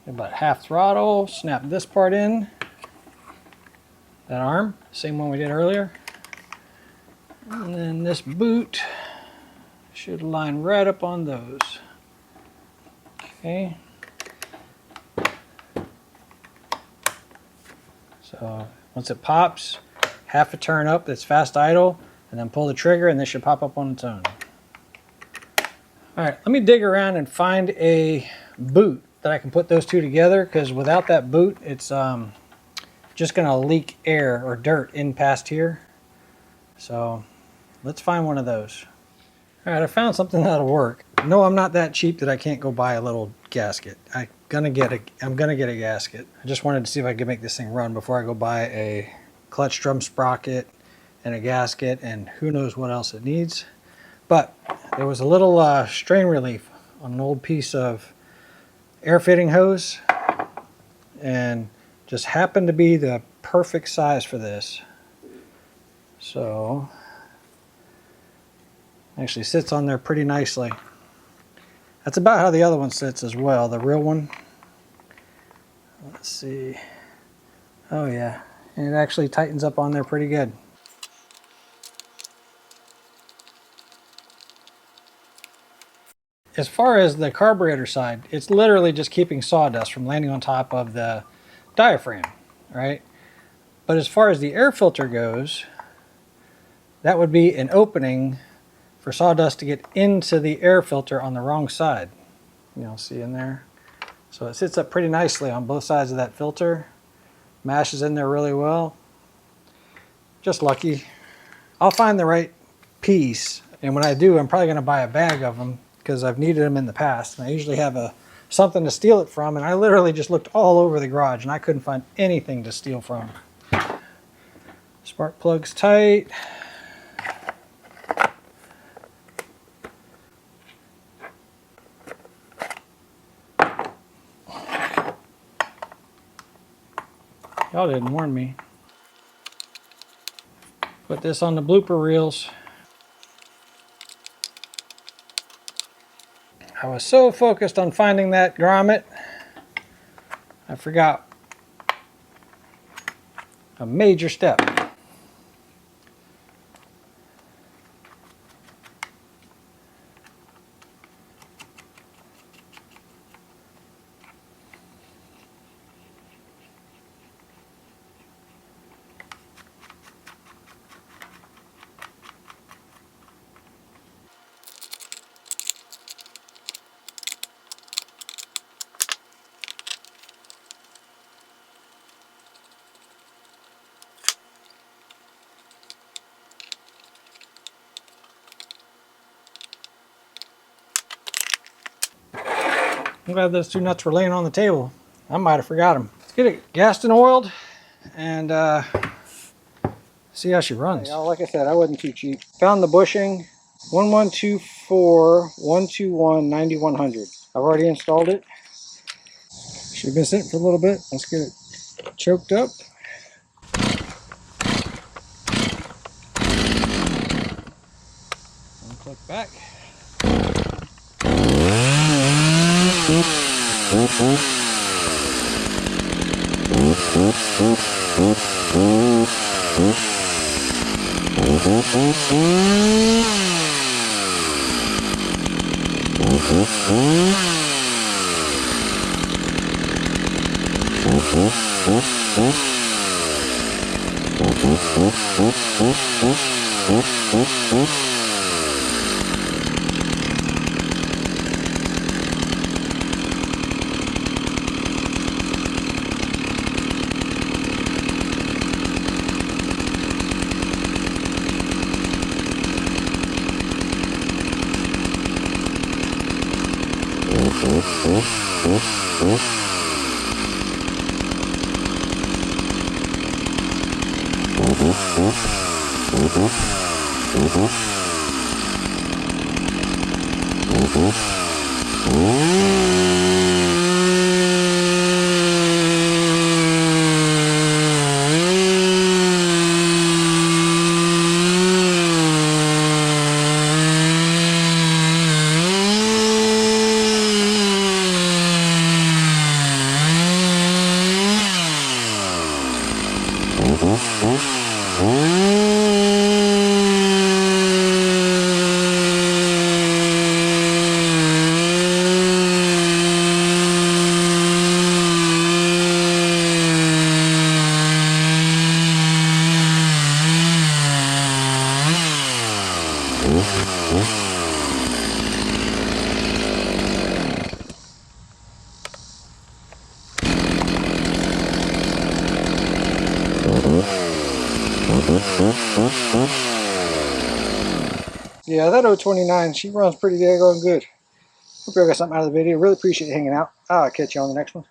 [SPEAKER 1] About 1/2 throttle, snap this part in. That arm, same one we did earlier. And then this boot should line right up on those. Okay. So once it pops, 1/2 turn up, that's fast idle, and then pull the trigger and this should pop up on its own. All right, let me dig around and find a boot that I can put those two together, because without that boot, it's just going to leak air or dirt in past here. So let's find one of those. All right, I found something that'll work. No, I'm not that cheap that I can't go buy a little gasket. I'm gonna get a gasket. I just wanted to see if I could make this thing run before I go buy a clutch drum sprocket and a gasket and who knows what else it needs. But there was a little strain relief on an old piece of air fitting hose, and just happened to be the perfect size for this. So actually sits on there pretty nicely. That's about how the other one sits as well, the real one. Let's see. Oh yeah, and it actually tightens up on there pretty good. As far as the carburetor side, it's literally just keeping sawdust from landing on top of the diaphragm, right? But as far as the air filter goes, that would be an opening for sawdust to get into the air filter on the wrong side. You know, see in there? So it sits up pretty nicely on both sides of that filter. Mashes in there really well. Just lucky. I'll find the right piece, and when I do, I'm probably going to buy a bag of them, because I've needed them in the past, and I usually have something to steal it from, and I literally just looked all over the garage and I couldn't find anything to steal from. Spark plug's tight. Y'all didn't warn me. Put this on the blooper reels. I was so focused on finding that grommet, I forgot a major step. I'm glad those two nuts were laying on the table. I might have forgot them. Let's get it gassed and oiled and see how she runs. Hey, like I said, I wasn't too cheap. Found the bushing 1124 121 9100. I've already installed it. Should have been sitting for a little bit. Let's get it choked up. One click back. Yeah, that 𝐬𝐻_29, she runs pretty daggone good. Hope you all got something out of the video. Really appreciate you hanging out. I'll catch you on the next one.